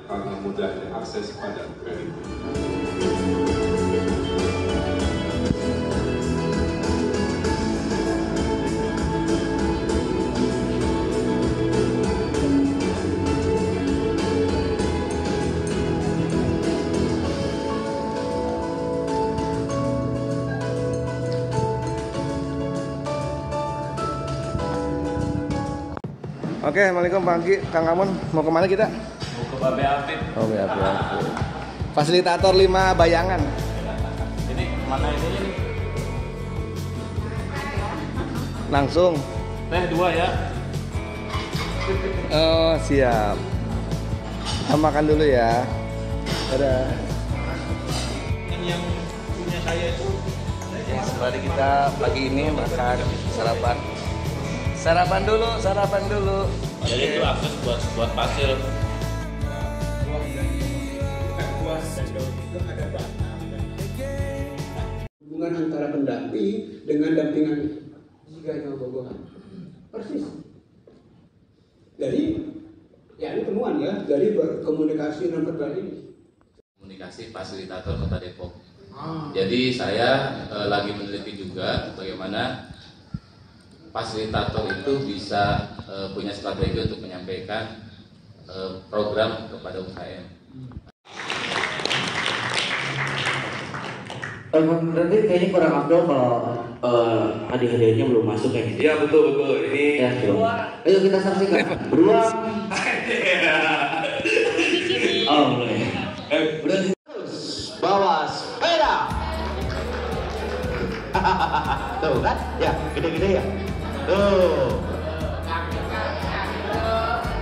karena mudahnya akses pada kredit. Oke, Assalamualaikum Pak Anggi, Kang Amun, mau kemana kita? Mau ke Babe Apit. Oh, Babe Apit. Fasilitator 5 bayangan. Ini mana ini? Langsung. Teh 2 ya. Oh, siap. Kita makan dulu ya. Dadah. Ini yang punya saya itu. Ya, sembari kita pagi ini makan sarapan. Sarapan dulu. Jadi itu akses buat pasir. Hubungan antara pendamping dengan dampingan jika bobohan persis. Dari ya ini temuan ya dari berkomunikasi non verbal ini. Komunikasi fasilitator Kota Depok. Jadi saya lagi meneliti juga bagaimana fasilitator itu bisa punya strategi untuk menyampaikan program kepada UKM. Berarti kayaknya kurang afdol kalau hadiah-hadiahnya belum masuk kayak gitu. Iya betul. Ini Ya, ayo kita saksikan. Beruang. Oh, boleh. udah Bawa sepeda. Tuh kan? Ya, gede-gede ya. Tuh.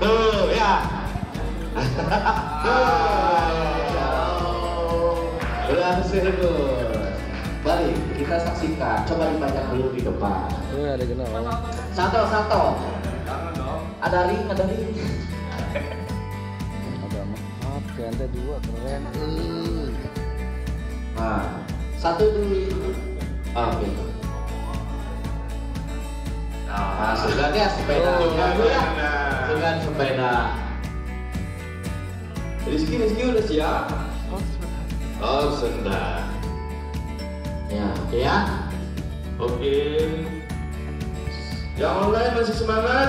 Tuh ya. Berhasil Gus. Mari kita saksikan. Coba dipajang dulu di depan. Oh, ada kenal. Satu. Ada ring. Ada maaf, lantai 2 keren. Nah, satu dulu. Oke. Nah, sudah ya sepeda. Sudah sepeda. Rizky udah siap. Oh sudah. Ya, oke ya. Oke. Yang online masih semangat.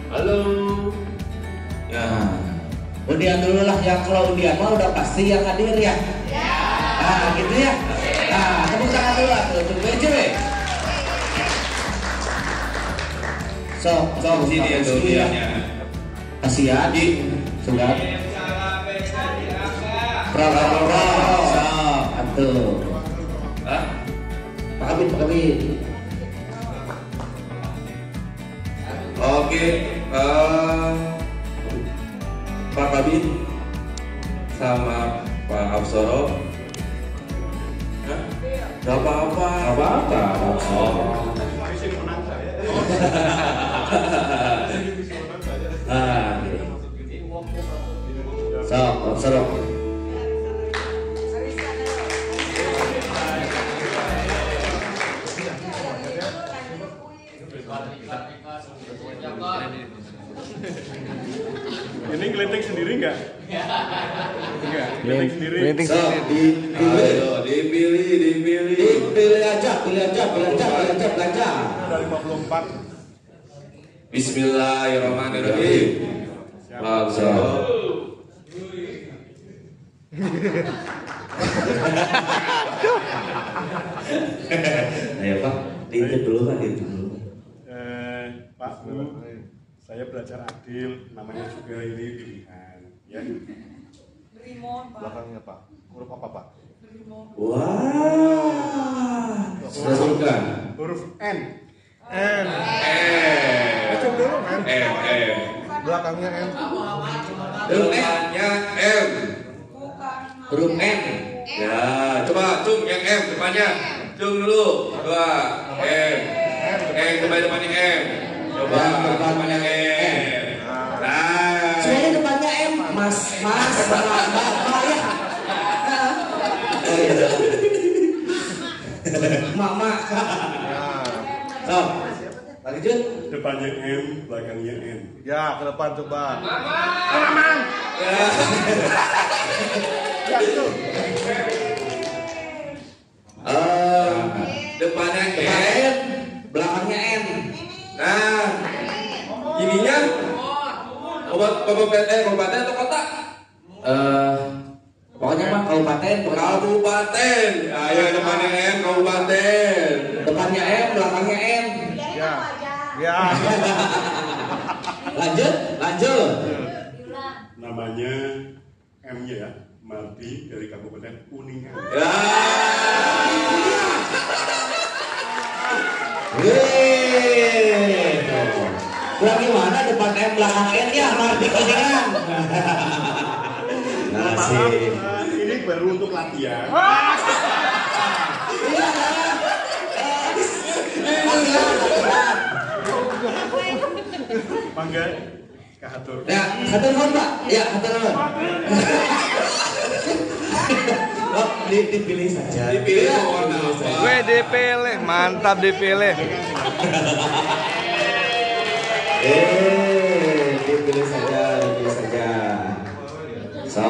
Halo. Ya. Undian dulu lah, yang kalau undian mah udah pasti yang hadir ya. Nah, gitu ya. Nah, tepuk tangan dulu lah tuh, tunggu aja weh. Sok, Sini ya tuh undiannya. kasihan. Sudah. Bravo. Sok, atuh. Hah? Pak Kabin. Oke. Pak Kabin sama Pak Absoro. Hah? Gak apa-apa. Oh. Ah, gitu. Sok. Ini geletek sendiri nggak? Enggak, geletek sendiri. So, dipilih Aja, belanja. Ada 54. Bismillahirrahmanirrahim. Langsung. Ayo Pak, diintip dulu Pak, Pak Bu, saya belajar adil, namanya juga ini pilihan, ya. Belakangnya Pak, huruf apa Pak? Wah. Sudah sebutkan. Huruf N. M. Baca dulu kan? M. Belakangnya N. Depannya M. Huruf M. Ya, coba cung yang M depannya. Cung dulu. Coba M. Depannya M. Coba depannya M. Nah. Sebenarnya depannya M, Mas, Mama. So, lagi Lanjut. Depannya M, belakangnya N. Ya, ke depan coba. Depannya N, belakangnya N. Nah, ininya kabupaten atau kota? Pokoknya mah kabupaten. Kabupaten. Ayo depannya M, kabupaten. Depannya M, belakangnya N. Ya. Ya. Lanjut. Namanya M-nya ya, Mardi dari Kabupaten Kuningan. Ya. Kurang gimana depan M belakang N ya Mardi Kuningan. Maaf, ini baru untuk latihan. Mangga, kahatur. Ya, hatur nuhun Pak. Ya, hatur nuhun. Oh, dipilih saja. Dipilih Ya, warna dipilih apa? saja. Gue dipilih, mantap dipilih. Dipilih saja. So,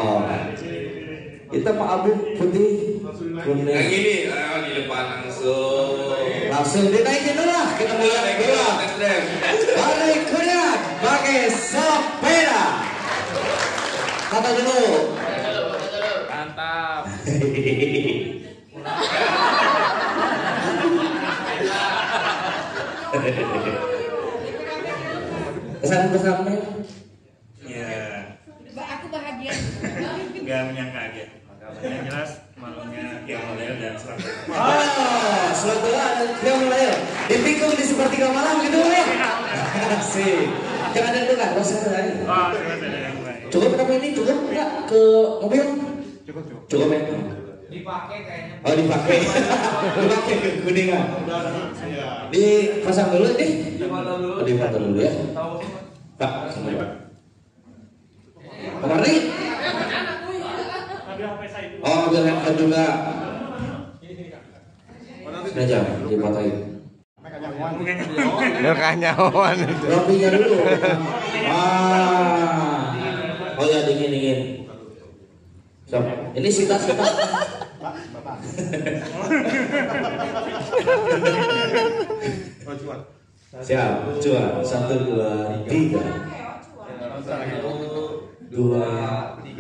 kita Pak Abu putih kuning. Yang ini, ayo di depan langsung. Langsung dinaikin dulu lah. Kita mulai dulu. Berikutnya pakai sepeda. Kata dulu. Mantap. Pesan-pesannya. Ya, Aku bahagia. nggak menyangka aja. Yang jelas malamnya yang model dan selamat. Oh, suatu ada yang mulai. Dipikul di sepertiga malam gitu ya. Asik. Jangan ada dulu kan, bosan tadi. Oh, terima kasih yang baik. Cukup tapi ini cukup nggak ke mobil? Cukup ya. Dipakai kayaknya. Oh dipakai. Dipakai ke kuningan. Dipasang dulu nih. Dipotong dulu ya. Pak, sama Pak. Kemarin. Oh, ambil handphone juga. Sudah jam dipotongin. Nyawan. Ropinya dulu. Oh ya dingin. So, ini sita. Siap, cuan. 1, 2, 3. 2,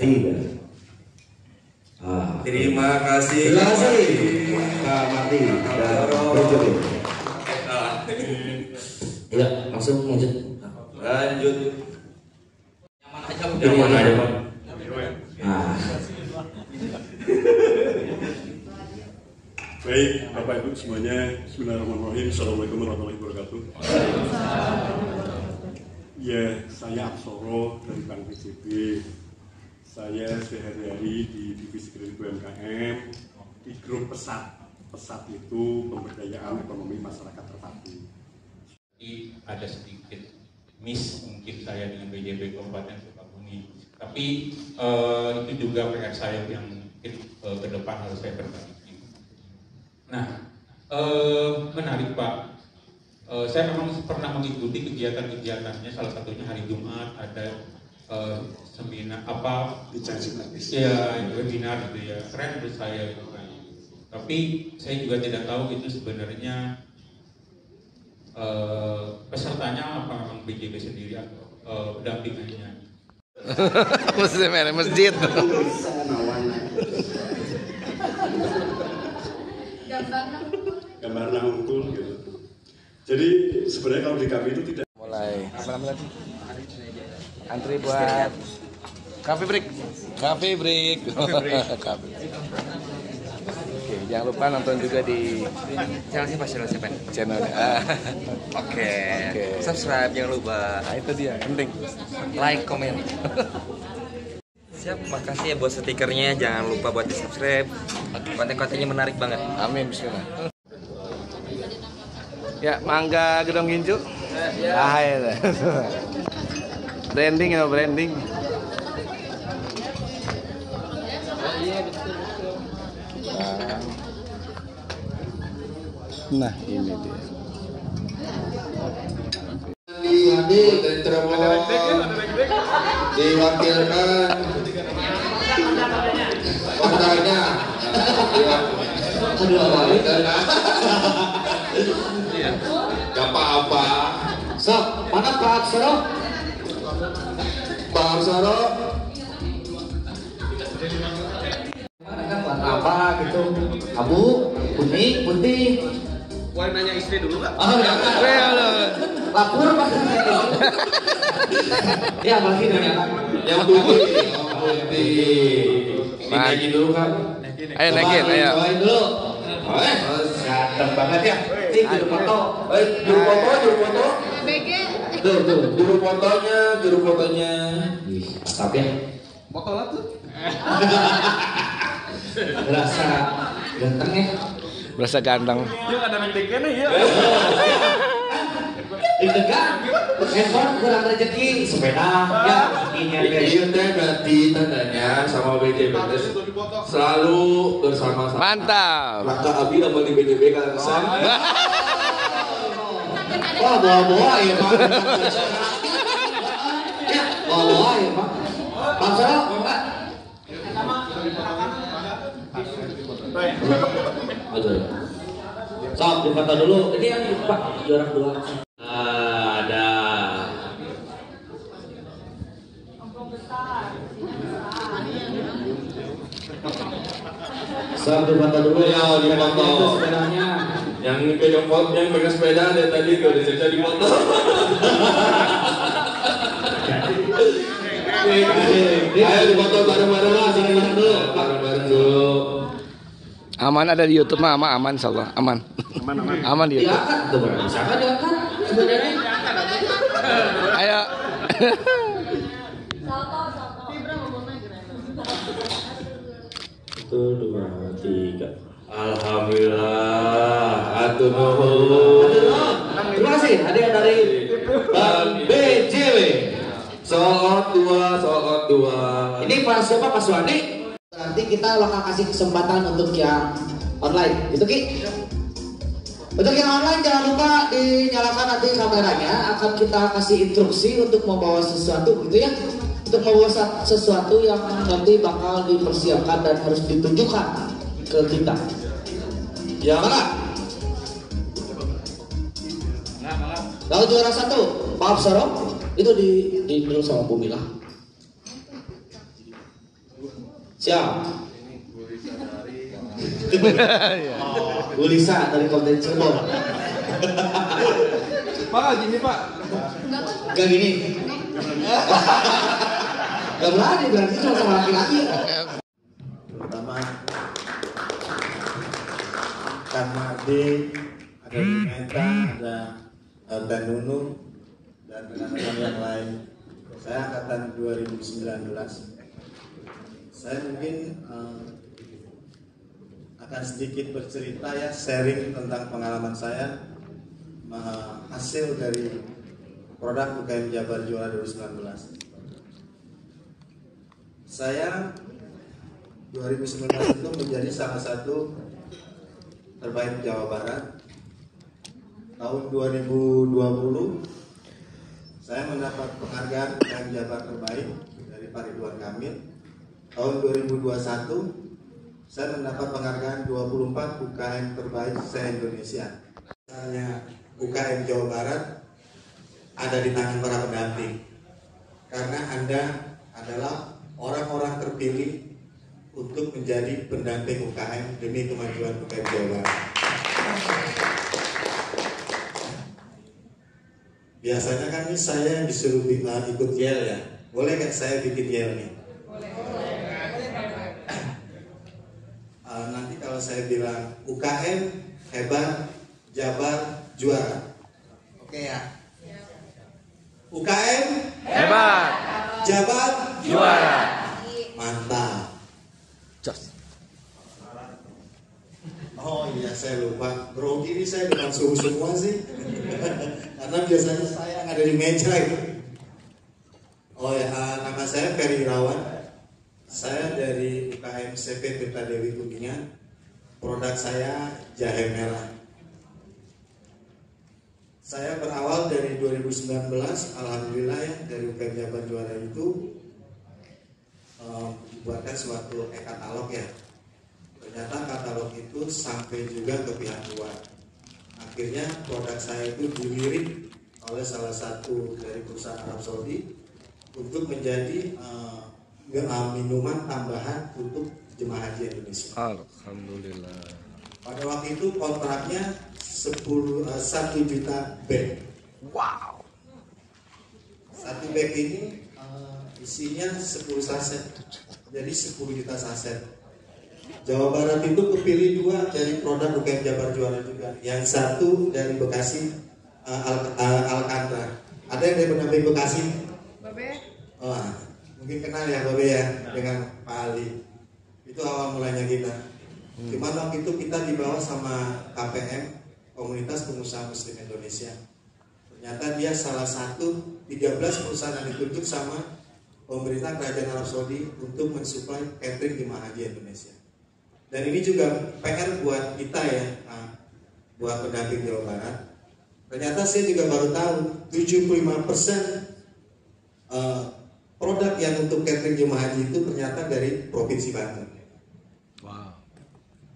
3. Terima kasih. Terima kasih Kak Mardi dan Bro. Ya, langsung lanjut. Lanjut. Yang mana aja, Pak? Baik, Bapak Ibu semuanya, Bismillahirrahmanirrahim. Assalamualaikum warahmatullahi wabarakatuh. Ya, saya Absoro dari Bank BCB. Saya sehari-hari di divisi kredit UMKM di grup Pesat. Pesat itu pemberdayaan ekonomi masyarakat terpadu. Ada sedikit miss mungkin saya dengan BJB Kabupaten Sukabumi, tapi itu juga PR saya yang mungkin ke depan harus saya perbaiki. Nah, menarik Pak. Saya memang pernah mengikuti kegiatan-kegiatannya, salah satunya hari Jumat ada seminar webinar gitu ya, keren menurut saya gitu kan. Tapi saya juga tidak tahu itu sebenarnya pesertanya apa memang BJB sendiri atau pendampingannya. Masjid. Gambarnya unggul gitu. Jadi sebenarnya kalau di kami itu tidak Mulai. Apa namanya tadi? Antri buat coffee break. Coffee break. Oke, jangan lupa nonton juga di Channel siapa? channelnya. Oke. Subscribe jangan lupa. Nah, itu dia penting. Like, komen. Siap, makasih ya buat stikernya. Jangan lupa buat di subscribe. Konten-kontennya menarik banget. Amin, bismillah. Ya, Mangga Gedong Gincu. Ya. Branding. Nah, ini dia. Andi Cirebon diwakilkan pemudanya. Gak apa-apa. Sok, mana Pak Aksara? Pak Aksara Warna apa gitu? Abu, kuning, putih. Wah, nanya istri dulu Pak. Oh, ya. Lapor Pak. Ya, bagi nanya. yang putih. Dinaikin dulu kan. Ayo naikin, ayo. Cobain dulu. Ganteng banget ya. Juru foto. Juru foto. BG. Tuh. Juru fotonya. Wih, mantap ya. Motolat tuh. Berasa ganteng ya. Berasa ganteng. Yuk ada yang dekene ya. Deg-degan. Handphone kurang rezeki. Sepeda. Ya, ini Iya teh berarti tandanya sama BJB selalu bersama-sama. Mantap. Maka Abi nama di BJB kan kesan. Wah, bawa-bawa ya Pak. Ya, bawa-bawa ya Pak. Pak Soro, Pak. Aduh. Sok, difoto dulu. Ini yang Pak, juara 2. Ada. Sok, difoto dulu. Ya, difoto. Sepedanya. Yang pegang sepeda dari tadi tuh dicerita di foto. Ayo difoto bareng-bareng lah, bareng-bareng dulu. Bareng-bareng dulu. Aman ada di YouTube mah, aman insyaallah, aman. Aman di YouTube. Diangkat tuh, bisa kan diangkat sepedanya? Ayo. Satu, dua, tiga. Alhamdulillah. Atur nuhun. Terima kasih hadiah dari Bang BJW. Soal dua. ini Pak siapa Pak Suwandi? Nanti kita bakal kasih kesempatan untuk yang online, gitu Ki. Untuk yang online jangan lupa dinyalakan nanti kameranya. Akan kita kasih instruksi untuk membawa sesuatu, gitu ya. Untuk membawa sesuatu yang nanti bakal dipersiapkan dan harus ditunjukkan ke kita. Ya. Kalau juara 1, Pak Absaro itu di dulu sama Bu Mila. Siap. Bu Lisa dari konten Cirebon. Pak, gini Pak. Gak gini. Gak berani, berarti cuma sama laki-laki. Pertama Kak Mardi, ada Dimeta, ada Dan Nunung, dan rekan-rekan yang lain. Saya angkatan 2019. Saya mungkin akan sedikit bercerita ya, sharing tentang pengalaman saya hasil dari produk UKM Jabar Juara 2019. Saya 2019 itu menjadi salah satu terbaik Jawa Barat. Tahun 2020 saya mendapat penghargaan UKM Jabar terbaik dari Pak Ridwan Kamil. Tahun 2021 saya mendapat penghargaan 24 UKM terbaik se-Indonesia. Misalnya UKM Jawa Barat ada di tangan para pendamping, karena Anda adalah orang-orang terpilih untuk menjadi pendamping UKM demi kemajuan UKM Jawa Barat. Biasanya kan ini saya yang disuruh ikut yel ya. Boleh nggak saya bikin yel nih? Nanti kalau saya bilang UKM hebat, Jabar juara. Oke ya. UKM Hebat. Jabar Juara. Mantap. Oh iya, saya lupa. Bro, ini saya dengan suhu semua sih. Karena biasanya saya yang ada di meja itu. Oh ya, nama saya Ferry Irawan. Saya dari UKM CP Tirta Dewi Kuningan. Produk saya jahe merah. Saya berawal dari 2019, alhamdulillah ya, dari UKM Jabar Juara itu dibuatkan suatu e-katalog ya. Ternyata katalog itu sampai juga ke pihak luar. Akhirnya produk saya itu dilirik oleh salah satu dari perusahaan Arab Saudi untuk menjadi minuman tambahan untuk jemaah haji Indonesia. Alhamdulillah. Pada waktu itu kontraknya 1 juta bag. Wow. 1 bag ini isinya 10 saset. Jadi 10 juta saset. Jawa Barat itu kepilih 2 dari produk UKM Jabar Juara juga. Yang satu dari Bekasi, Alcantara. Ada yang dari pendamping Bekasi? Babe. Oh, mungkin kenal ya Babe ya dengan Pak Ali. Itu awal mulanya kita. Cuman waktu itu kita dibawa sama KPM, Komunitas Pengusaha Muslim Indonesia. Ternyata dia salah satu 13 perusahaan yang ditunjuk sama pemerintah Kerajaan Arab Saudi untuk mensuplai catering jemaah haji Indonesia. Dan ini juga PR buat kita ya, buat pendamping Jawa Barat. Ternyata saya juga baru tahu 75% produk yang untuk catering jemaah haji itu ternyata dari Provinsi Banten. Wow.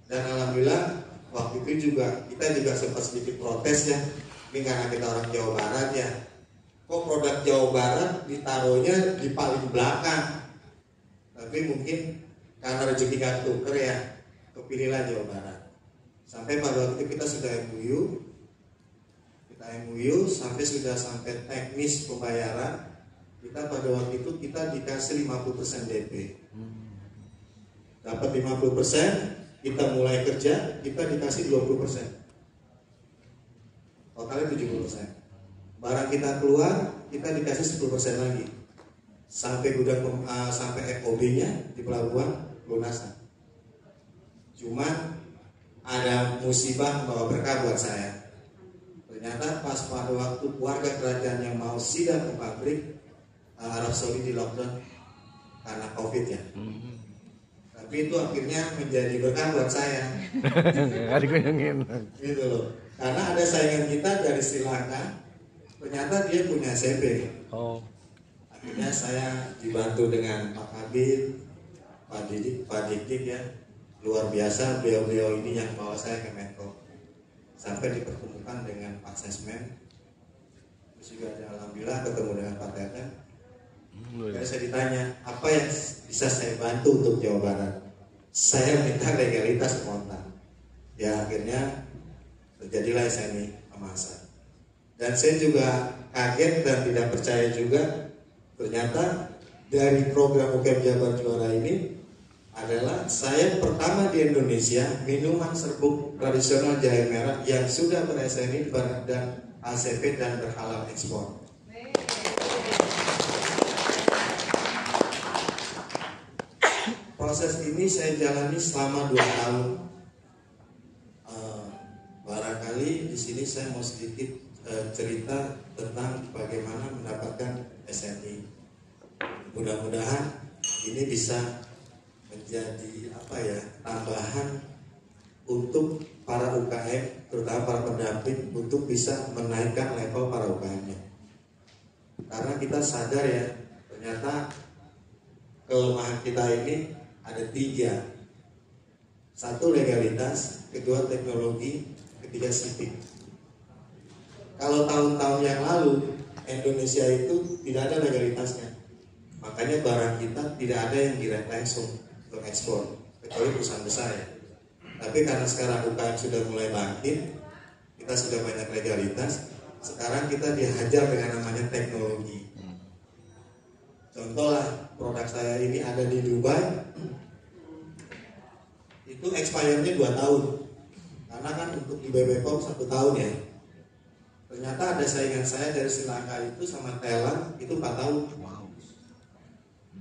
Dan alhamdulillah waktu itu juga kita juga sempat sedikit protes ya. Ini karena kita orang Jawa Barat ya. Kok produk Jawa Barat ditaruhnya di paling belakang? Tapi mungkin karena rezeki gak tuker ya, kepilihlah Jawa Barat. Sampai pada waktu itu kita sudah MOU, sampai teknis pembayaran. Kita pada waktu itu kita dikasih 50% DP. Dapat 50%, kita mulai kerja, kita dikasih 20%. Totalnya 70%. Barang kita keluar, kita dikasih 10% lagi. Sampai gudang sampai FOB-nya di pelabuhan lunasan. Cuman ada musibah membawa berkah buat saya. Ternyata pas pada waktu warga kerajaan yang mau sidang ke pabrik, Arab Saudi di lockdown karena COVID ya. Tapi itu akhirnya menjadi berkah buat saya. Gitu loh. Karena ada saingan kita dari Sri Lanka, ternyata dia punya CP. Oh. Akhirnya saya dibantu dengan Pak Kabit, Pak Dik ya. Luar biasa beliau-beliau ini yang bawa saya ke Menko. Sampai dipertemukan dengan Pak Sesmen. Terus juga alhamdulillah ketemu dengan Pak Teten. Jadi saya ditanya, apa yang bisa saya bantu untuk Jawa Barat? Saya minta legalitas spontan. Ya akhirnya terjadilah SNI Amasa. Dan saya juga kaget dan tidak percaya juga, ternyata dari program UKM Jabar Juara ini adalah saya pertama di Indonesia minuman serbuk tradisional jahe merah yang sudah ber-SNI dan ACP dan berhalal ekspor. Proses ini saya jalani selama 2 tahun. Barangkali di sini saya mau sedikit cerita tentang bagaimana mendapatkan SNI. Mudah-mudahan ini bisa menjadi tambahan untuk para UKM, terutama para pendamping untuk bisa menaikkan level para UKM-nya. Karena kita sadar ya, ternyata kelemahan kita ini ada 3. 1 legalitas, kedua teknologi, ketiga sipil. Kalau tahun-tahun yang lalu Indonesia itu tidak ada legalitasnya, makanya barang kita tidak ada yang direct langsung untuk ekspor kecuali perusahaan besar ya. Tapi karena sekarang UKM sudah mulai bangkit, kita sudah banyak legalitas. Sekarang kita dihajar dengan namanya teknologi. Contoh lah, produk saya ini ada di Dubai, itu expirednya 2 tahun. Karena kan untuk di BPOM 1 tahun ya. Ternyata ada saingan saya dari Sri Lanka itu sama Thailand itu 4 tahun.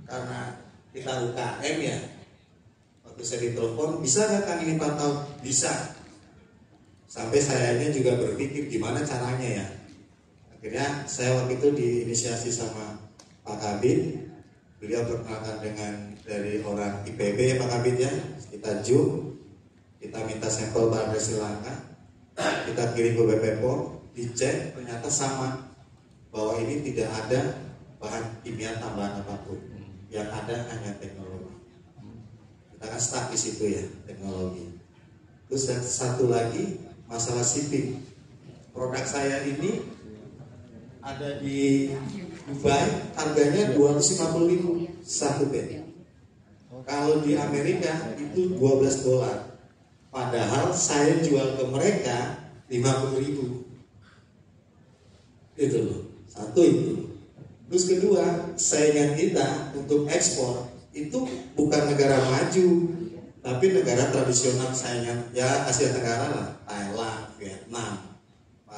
Karena kita UKM ya. Waktu saya ditelepon, bisa nggak kan ini 4 tahun? Bisa. Sampai sayanya juga berpikir gimana caranya ya. Akhirnya saya waktu itu diinisiasi sama Pak Kabit. Beliau perkenalkan dengan dari orang IPB ya Pak Kabit ya. Kita Zoom, kita minta sampel barang dari Sri Lanka, kita kirim ke BPOM, dicek ternyata sama, bahwa ini tidak ada bahan kimia tambahan apapun, yang ada hanya teknologi. Kita kan stuck di situ ya, teknologi. Terus yang satu lagi masalah shipping. Produk saya ini ada di Dubai, harganya 250.000 satu bed. Kalau di Amerika itu $12. Padahal saya jual ke mereka 50.000. Itu loh. Satu itu. Terus kedua, saingan kita untuk ekspor itu bukan negara maju, tapi negara tradisional saingan ya Asia Tenggara lah, Thailand, Vietnam,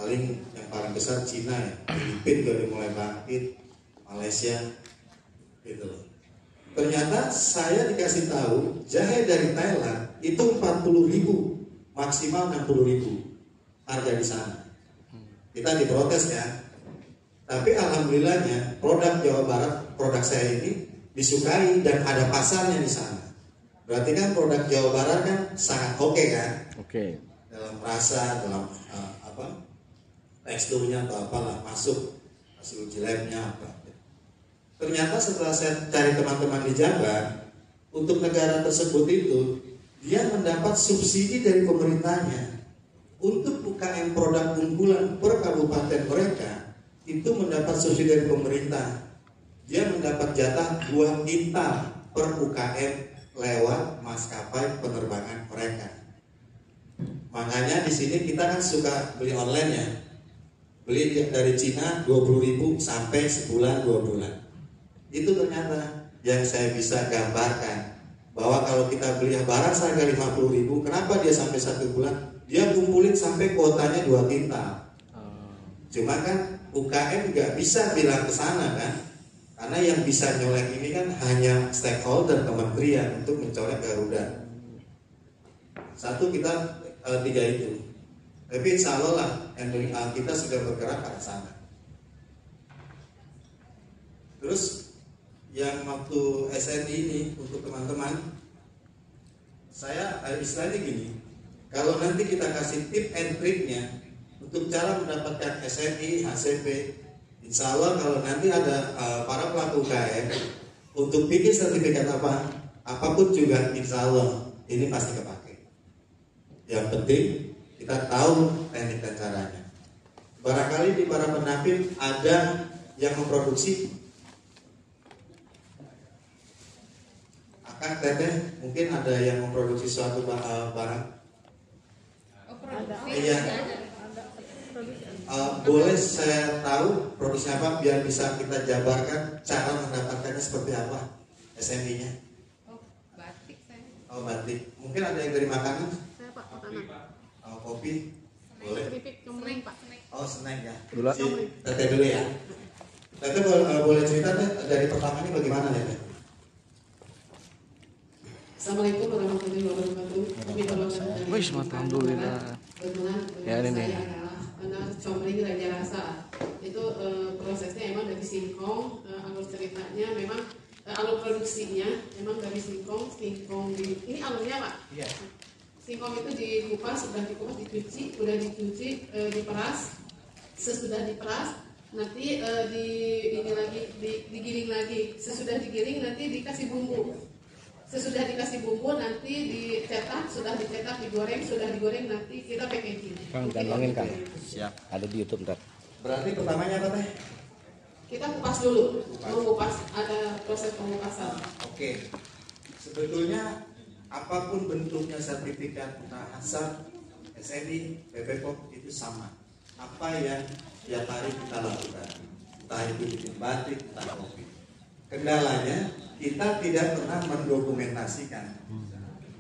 yang paling besar Cina ya, Filipina udah mulai bangkit, Malaysia, gitu loh. Ternyata saya dikasih tahu jahe dari Thailand itu 40.000, maksimal 60.000 harga di sana. Kita diprotes ya, tapi alhamdulillahnya produk Jawa Barat, produk saya ini disukai dan ada pasarnya di sana. Berarti kan produk Jawa Barat kan sangat oke kan? Oke. Dalam rasa, dalam teksturnya atau apalah, masuk hasil uji labnya apa. Ternyata setelah saya cari teman-teman di Jabar, untuk negara tersebut itu dia mendapat subsidi dari pemerintahnya untuk UKM produk unggulan per kabupaten mereka itu mendapat subsidi dari pemerintah. Dia mendapat jatah 2 kintal per UKM lewat maskapai penerbangan mereka. Makanya di sini kita kan suka beli online ya, beli dari Cina 20.000 sampai sebulan 2 bulan. Itu ternyata yang saya bisa gambarkan bahwa kalau kita beli barang seharga 50.000, kenapa dia sampai 1 bulan? Dia kumpulin sampai kuotanya 2 kintal. Cuma kan UKM nggak bisa bilang ke sana kan, karena yang bisa nyolek ini kan hanya stakeholder kementerian untuk mencolek Garuda. Satu kita 3 itu. Tapi insya Allah lah kita sudah bergerak ke sana. Terus yang waktu SNI ini untuk teman-teman, saya istilahnya gini, kalau nanti kita kasih tip and triknya untuk cara mendapatkan SNI, HCP, insya Allah kalau nanti ada para pelaku UKM untuk bikin sertifikat apapun juga, insya Allah ini pasti kepake. Yang penting kita tahu teknik dan caranya. Barangkali di para penampil ada yang memproduksi. Akang Teteh mungkin ada yang memproduksi suatu barang. Iya. Boleh saya tahu produksinya apa biar bisa kita jabarkan cara mendapatkannya seperti apa SMI-nya? Batik saya. Oh, batik. Mungkin ada yang dari makanan? Saya Pak, makanan. Oh, kopi. Boleh. Keripik cemling Pak. Oh, snack ya. Gula. Teteh dulu ya. Teteh boleh cerita deh dari pertamanya bagaimana ya? Assalamualaikum warahmatullahi wabarakatuh. Wih, alhamdulillah. Ya ini nih. Comling Raja Rasa itu prosesnya emang dari singkong, alur ceritanya memang alur produksinya memang dari singkong ini alurnya Pak. Iya. Singkong itu dikupas, sudah dikupas, dicuci, udah dicuci, diperas, sesudah diperas nanti digiling lagi, sesudah digiling nanti dikasih bumbu. Sesudah dikasih bumbu nanti dicetak, sudah dicetak digoreng, sudah digoreng nanti kita packaging. Kang, gantongin Kang. Siap. Ada di YouTube ntar. Berarti pertamanya apa teh? Kita kupas dulu, mengupas, ada proses pengupasan. Oke. Sebetulnya apapun bentuknya sertifikat entah HACCP, SNI, BPOM itu sama. Apa yang tiap hari kita lakukan, entah itu bikin batik, entah kopi. Kendalanya kita tidak pernah mendokumentasikan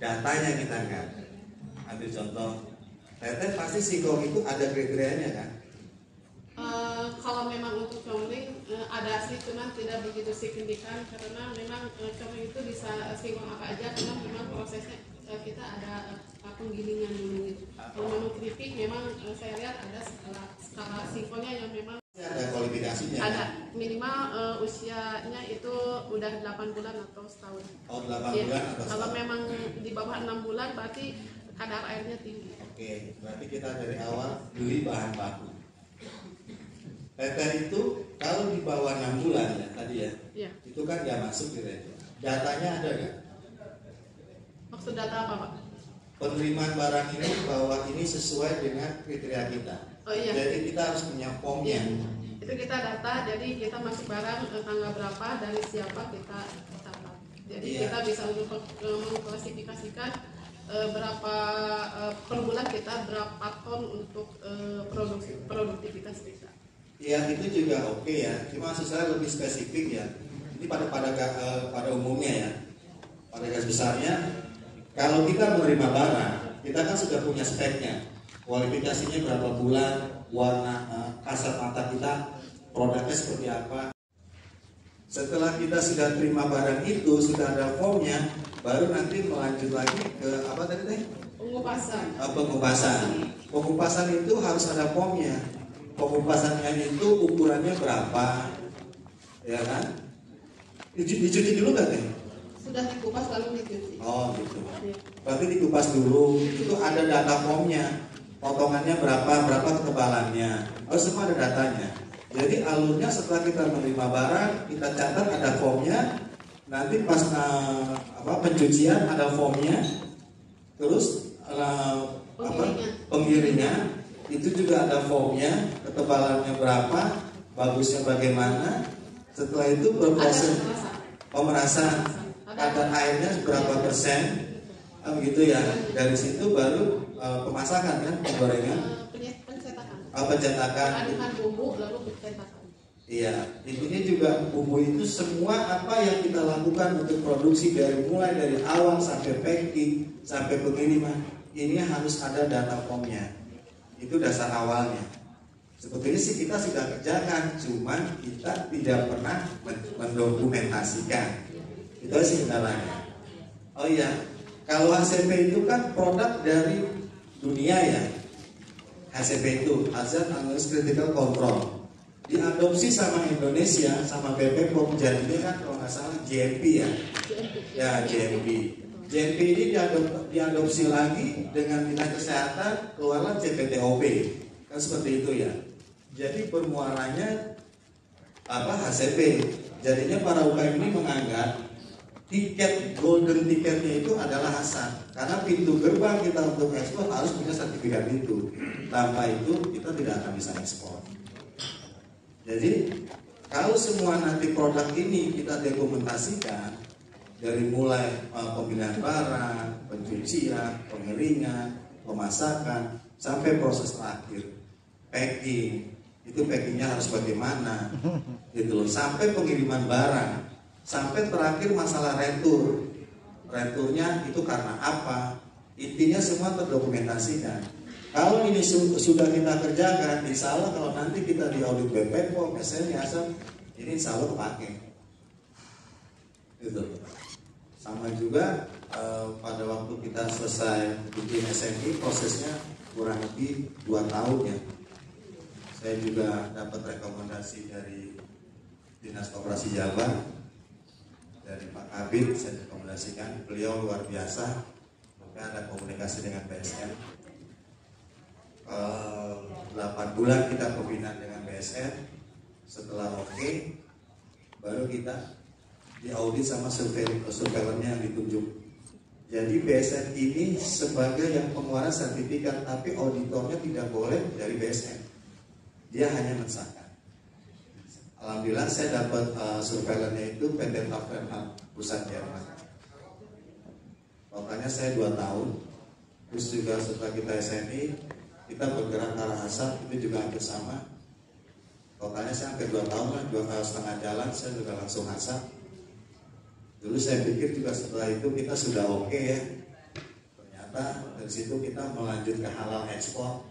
datanya, kita enggak. Ambil contoh, Teteh pasti singkong itu ada kriterianya kan? Kalau memang untuk comling ada sih, cuma tidak begitu signifikan karena memang comling itu bisa singkong apa aja, karena memang prosesnya kita ada penggilingan dulu gitu. Kalau memang keripik memang saya lihat ada skala singkongnya yang memang ada kualifikasinya. Ada minimal usianya itu udah 8 bulan atau setahun. Oh, 8 ya. bulan atau setahun. Kalau memang di bawah 6 bulan berarti kadar airnya tinggi. Oke, berarti kita dari awal beli bahan baku. PT itu kalau di bawah 6 bulan ya tadi ya, Iya. itu kan nggak masuk di retro. Datanya ada nggak? Maksud data apa, Pak? Penerimaan barang ini bahwa ini sesuai dengan kriteria kita. Oh iya. Jadi kita harus punya formnya. Itu kita data, jadi kita masuk barang tanggal berapa, dari siapa kita catat. Jadi Iya. kita bisa untuk mengklasifikasikan berapa per bulan kita berapa ton untuk produktivitas kita. Ya itu juga oke ya. Cuma maksud saya lebih spesifik ya. Ini pada umumnya ya. Pada garis besarnya, kalau kita menerima barang, kita kan sudah punya speknya. Kualifikasinya berapa bulan, warna kasat mata kita, produknya seperti apa. Setelah kita sudah terima barang itu, sudah ada formnya, baru nanti melanjut lagi ke apa tadi teh? Pengupasan. Pengupasan. Pengupasan itu harus ada formnya. Pengupasannya itu ukurannya berapa, ya kan? Dicuci dulu nggak teh? Sudah dikupas lalu dicuci. Oh gitu. Iya. Berarti dikupas dulu. Itu ada data formnya. Potongannya berapa ketebalannya. Oh semua ada datanya. Jadi alurnya setelah kita menerima barang, kita catat ada formnya. Nanti pas pencucian ada formnya. Terus penggiringan itu juga ada formnya, ketebalannya berapa, bagusnya bagaimana. Setelah itu berproses pemerasan, kadar airnya berapa persen, begitu ya. Dari situ baru pemasakan kan, penggorengan, pencetakan. Kandungan bumbu lalu pencetakan. Iya, intinya juga bumbu itu semua apa yang kita lakukan untuk produksi mulai dari awal sampai packing sampai pengiriman, ini harus ada data formnya. Itu dasar awalnya. Sebetulnya sih kita sudah kerjakan, cuman kita tidak pernah mendokumentasikan. Itu sih kendalanya. Oh iya, kalau HCP itu kan produk dari dunia ya. HCP itu Hazard Analysis Critical Control. Diadopsi sama Indonesia, sama BPOM, jadinya kan kalau nggak salah GMP ya. Ya GMP. GMP ini diadopsi lagi dengan dinas kesehatan, keluarlah CPTOB, kan seperti itu ya. Jadi bermuaranya HCP. Jadinya para UKM ini menganggap tiket golden tiketnya itu adalah Hasan, karena pintu gerbang kita untuk ekspor harus punya sertifikat itu. Tanpa itu kita tidak akan bisa ekspor. Jadi kalau semua nanti produk ini kita dokumentasikan, dari mulai pemilihan barang, pencucian, pengeringan, pemasakan, sampai proses terakhir packing, itu packingnya harus bagaimana, gitu loh, sampai pengiriman barang, sampai terakhir masalah returnya itu karena apa, intinya semua terdokumentasikan. Kalau ini sudah kita kerjakan, insya Allah kalau nanti kita di audit BPOM, SNI, ASAM, ini insya Allah kepake. Gitu. Sama juga pada waktu kita selesai bikin SNI, prosesnya kurang lebih 2 tahun ya. Saya juga dapat rekomendasi dari Dinas Koperasi Jabar, dari Pak Kabit, saya rekomendasikan, beliau luar biasa, maka ada komunikasi dengan BSN. 8 bulan kita pembinaan dengan BSN, setelah oke, baru kita diaudit sama surveillernya yang ditunjuk. Jadi BSN ini sebagai yang pengeluaran sertifikat, tapi auditornya tidak boleh dari BSN. Dia hanya mensahkan. Alhamdulillah saya dapat surveillernya itu PT Tafrenhal perusahaan Jerman. Totalnya saya 2 tahun. Terus juga setelah kita SNI, kita bergerak ke arah Hasan, itu juga hampir sama. Totalnya saya hampir 2 tahun lah, 2,5 jalan saya juga langsung Hasan. Dulu saya pikir juga setelah itu kita sudah oke ya. Ternyata dari situ kita melanjut ke halal ekspor.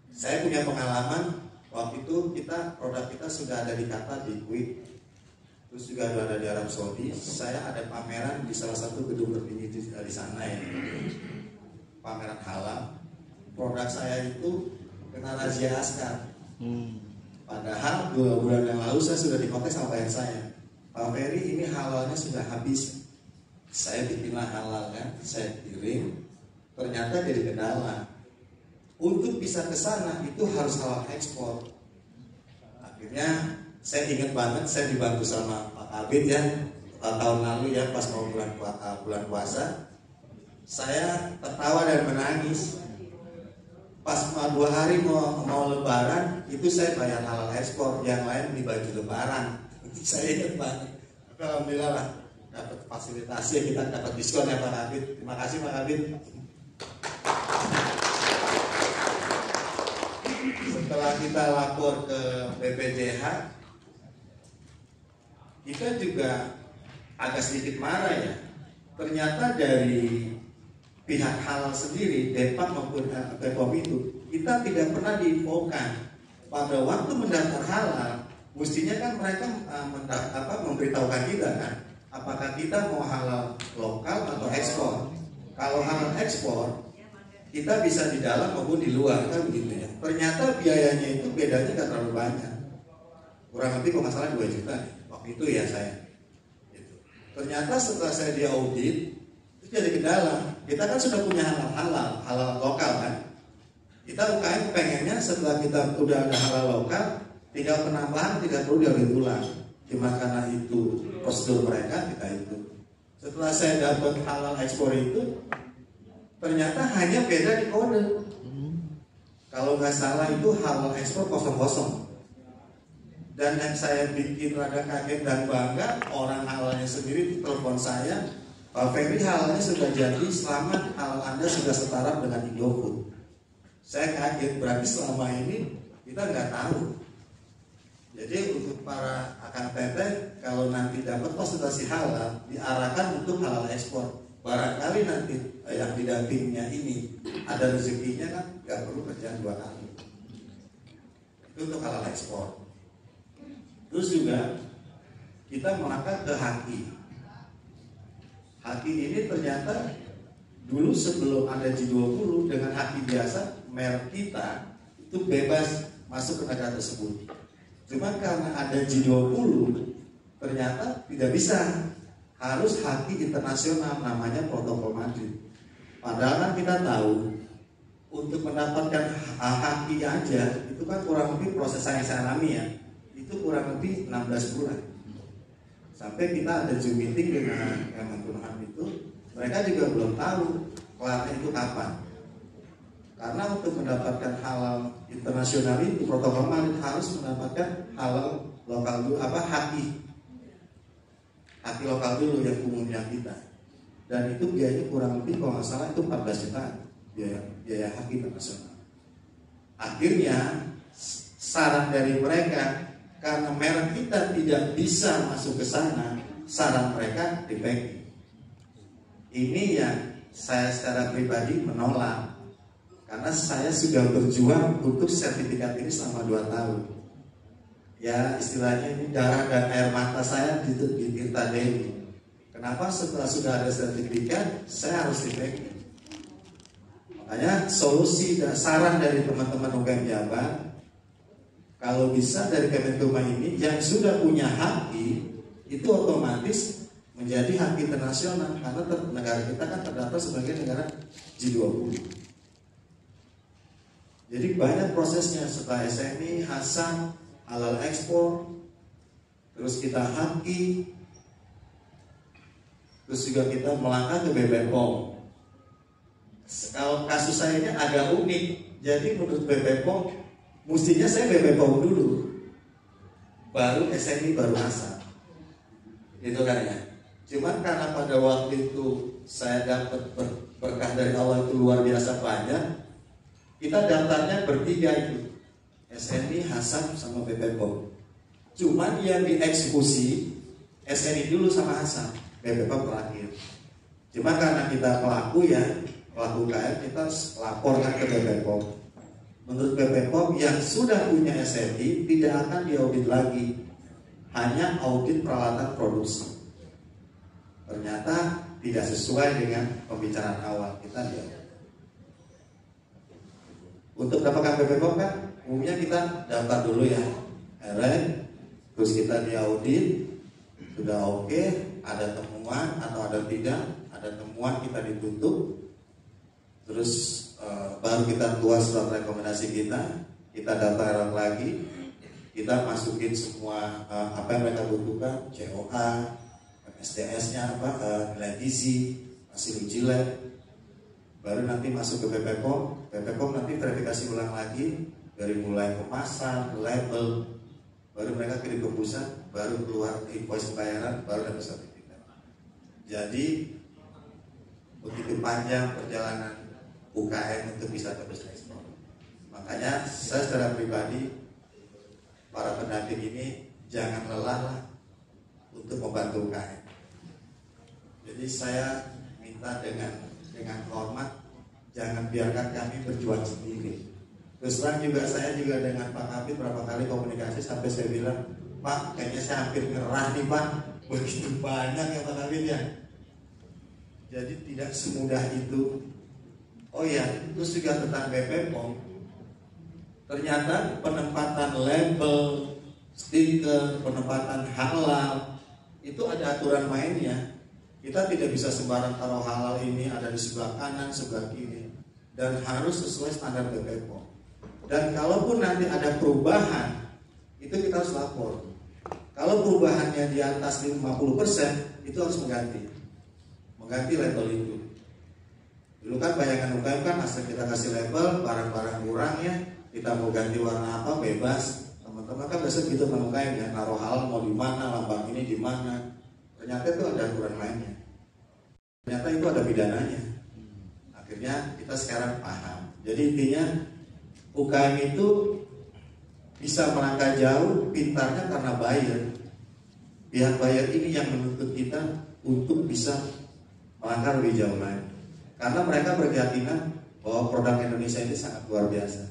Saya punya pengalaman waktu itu produk kita sudah ada di Qatar, di Kuwait, terus juga ada di Arab Saudi. Saya ada pameran di salah satu gedung tertinggi di sana ya, pameran halal. Produk saya itu kena razia askar. Padahal 2 bulan yang lalu saya sudah dikontak sama klien saya. Pak Ferry, ini halalnya sudah habis. Saya bikinlah halal kan, saya kirim. Ternyata jadi kendala. Untuk bisa ke sana itu harus halal ekspor. Akhirnya saya ingat banget, saya dibantu sama Pak Kabid ya, tahun lalu ya pas mau bulan puasa, saya tertawa dan menangis. Pas 2 hari mau lebaran, itu saya bayar halal ekspor, yang lain beli baju lebaran. Saya ingat banget. Tapi alhamdulillah lah, dapat fasilitasi, kita dapat diskon ya Pak Kabid. Terima kasih Pak Kabid. Setelah kita lapor ke BPJH, kita juga agak sedikit marah ya. Ternyata dari pihak halal sendiri, Depak maupun Bepom itu, kita tidak pernah diinfokan pada waktu mendaftar halal. Mestinya kan mereka memberitahukan kita kan, apakah kita mau halal lokal atau ekspor. Kalau halal ekspor, kita bisa di dalam maupun di luar kan begitu ya. Ternyata biayanya itu bedanya nggak terlalu banyak, kurang lebih kalau nggak salah 2 juta waktu itu ya saya. Ternyata setelah saya diaudit, itu jadi kendala. Kita kan sudah punya halal lokal kan. Kita UKM pengennya setelah kita udah ada halal lokal, tinggal penambahan tidak perlu diaudit ulang. Cuma karena itu prosedur mereka, kita itu. Setelah saya dapat halal ekspor itu, ternyata hanya beda di kode. Kalau nggak salah itu halal ekspor 00. Dan yang saya bikin rada kaget dan bangga, orang halalnya sendiri telepon saya, Pak Ferry halalnya sudah jadi, selamat, halal Anda sudah setara dengan Indofood. Saya kaget, berarti selama ini kita nggak tahu. Jadi untuk para akang teteh, kalau nanti dapat fasilitasi halal, diarahkan untuk halal ekspor. Barangkali nanti yang didampingnya ini ada rezekinya kan, nggak perlu kerjaan 2 kali. Itu untuk halal ekspor. Terus juga kita melangkah ke Haki. Haki ini ternyata dulu sebelum ada G20 dengan Haki biasa, merek kita itu bebas masuk ke negara tersebut. Cuma karena ada G20 ternyata tidak bisa, harus Haki internasional, namanya Protokol Madrid. Padahal kan kita tahu untuk mendapatkan Haki aja itu kan kurang lebih proses yang saya alami ya, itu kurang lebih 16 bulan. Sampai kita ada Zoom meeting dengan Kemenkumham itu, mereka juga belum tahu kelarnya itu kapan. Karena untuk mendapatkan halal internasional itu protokol Madrid harus mendapatkan halal lokal dulu, Haki lokal dulu yang umumnya kita. Dan itu biayanya kurang lebih kalau nggak salah itu 14 juta biaya Haki internasional. Akhirnya saran dari mereka, karena merek kita tidak bisa masuk ke sana, saran mereka di packing. Ini yang saya secara pribadi menolak, karena saya sudah berjuang untuk sertifikat ini selama 2 tahun. Ya istilahnya ini darah dan air mata saya ditirta Dewi. Kenapa setelah sudah ada sertifikat saya harus di packing? Makanya solusi dan saran dari teman-teman UKM Jabar, kalau bisa dari Kemenkumham ini yang sudah punya Haki itu otomatis menjadi Haki internasional, karena negara kita kan terdaftar sebagai negara G20. Jadi banyak prosesnya, setelah SMI, Hasan, halal ekspor, terus kita Haki, terus juga kita melangkah ke BPOM. Kalau kasus saya ini agak unik, jadi menurut BPOM mestinya saya BPOM dulu, baru SMI, baru Hasan, itu kan ya. Cuman karena pada waktu itu saya dapat berkah dari Allah itu luar biasa banyak, kita daftarnya bertiga itu, SNI, Hasan, sama BPOM. Cuman yang dieksekusi SNI dulu sama Hasan, BPOM terakhir. Cuma karena kita pelaku ya, pelaku KM, kita laporkan ke BPOM. Menurut BPOM yang sudah punya SNI tidak akan diaudit lagi, hanya audit peralatan produksi. Ternyata tidak sesuai dengan pembicaraan awal kita lihat. Untuk dapatkan BPOM kan umumnya kita daftar dulu ya, terus kita diaudit, sudah oke, ada temuan atau ada tidak, ada temuan kita ditutup, terus baru kita buat surat rekomendasi kita daftar lagi, kita masukin semua apa yang mereka butuhkan, COA, SDS-nya apa, nilai gizi, hasil uji lab, baru nanti masuk ke BPOM. BPOM nanti verifikasi ulang lagi dari mulai kemasan, label, baru mereka kirim ke pusat, baru keluar invoice pembayaran, baru dapat sertifikat. Jadi begitu panjang perjalanan UKM untuk bisa terus ekspor. Makanya saya secara pribadi, para pendamping ini jangan lelah untuk membantu UKM. Jadi saya minta dengan hormat, jangan biarkan kami berjuang sendiri. Terus terang juga saya juga dengan Pak Kabit berapa kali komunikasi sampai saya bilang, Pak, kayaknya saya hampir nyerah nih Pak, begitu banyak ya Pak Kabit ya. Jadi tidak semudah itu. Oh ya, terus juga tentang BPOM, ternyata penempatan label, stiker, penempatan halal itu ada aturan mainnya. Kita tidak bisa sembarang taruh halal ini ada di sebelah kanan, sebelah kiri, dan harus sesuai standar BPOM. Dan kalaupun nanti ada perubahan, itu kita harus lapor. Kalau perubahannya di atas 50%, itu harus mengganti label itu. Dulu kan bayangan UKM kan asal kita kasih label, barang-barang kurang ya, kita mau ganti warna apa bebas. Teman-teman kan biasa gitu kan UKM ya, naruh halal mau di mana, lambang ini di mana. Ternyata itu ada aturan lainnya. Ternyata itu ada pidananya. Akhirnya kita sekarang paham. Jadi intinya UKM itu bisa melangkah jauh, pintarnya karena buyer. Pihak buyer ini yang menuntut kita untuk bisa melangkah lebih jauh lagi. Karena mereka berkeyakinan bahwa produk Indonesia ini sangat luar biasa.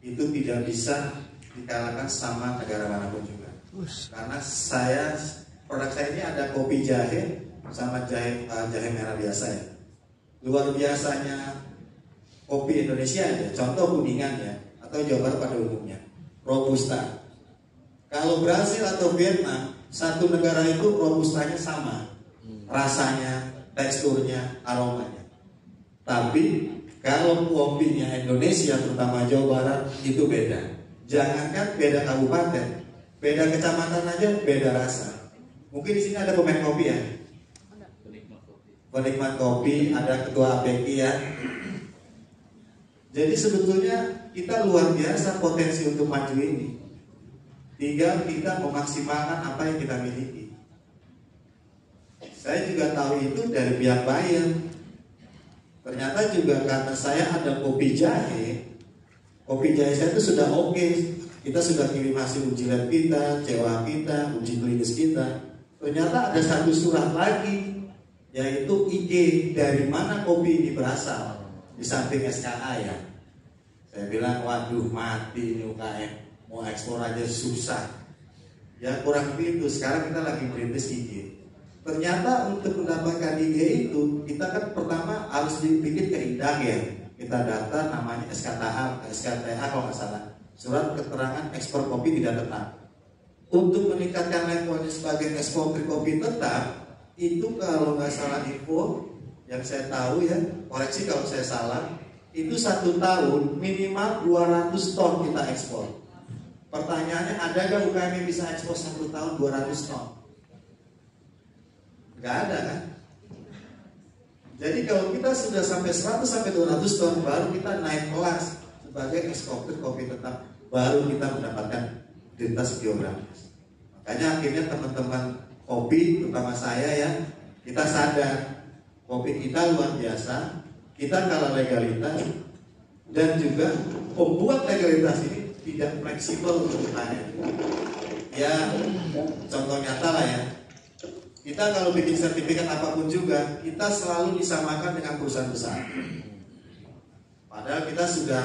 Itu tidak bisa dikalahkan sama negara manapun juga. Karena produk saya ini ada kopi jahe sama jahe merah biasa ya. Luar biasanya kopi Indonesia aja, contoh Kuningan ya, atau Jawa Barat pada umumnya, Robusta. Kalau Brasil atau Vietnam, satu negara itu Robustanya sama, rasanya, teksturnya, aromanya. Tapi kalau kopinya Indonesia, terutama Jawa Barat, itu beda. Jangankan beda kabupaten, beda kecamatan aja beda rasa. Mungkin di sini ada pemain kopi ya, penikmat kopi, ada ketua APK ya. Jadi sebetulnya kita luar biasa potensi untuk maju ini. Tinggal kita memaksimalkan apa yang kita miliki. Saya juga tahu itu dari pihak buyer. Ternyata juga karena saya ada kopi jahe saya itu sudah oke. Kita sudah kirim hasil uji lab kita, COA kita, uji klinis kita. Ternyata ada satu surat lagi, yaitu IG dari mana kopi ini berasal. Di samping SKA ya. Saya bilang, waduh mati ini UKM, mau ekspor aja susah. Ya kurang lebih itu. Sekarang kita lagi merintis IG. Ternyata untuk mendapatkan IG itu, kita kan pertama harus dibikin keindah ya. Kita daftar namanya SKTA kalau nggak salah, surat keterangan ekspor kopi tidak tetap. Untuk meningkatkan levelnya sebagai eksportir kopi tetap, itu kalau nggak salah info yang saya tahu ya, koreksi kalau saya salah, itu 1 tahun minimal 200 ton kita ekspor. Pertanyaannya, ada nggak UKM yang bisa ekspor 1 tahun 200 ton? Nggak ada kan? Jadi kalau kita sudah sampai 100 sampai 200 ton, baru kita naik kelas sebagai eksportir kopi tetap, baru kita mendapatkan identitas geografis. Makanya akhirnya teman-teman kopi, terutama saya ya, kita sadar kopi kita luar biasa, kita kalah legalitas, dan juga pembuat legalitas ini tidak fleksibel untuk UKM. Ya, contoh nyata lah ya. Kita kalau bikin sertifikat apapun juga, kita selalu disamakan dengan perusahaan besar. Padahal kita sudah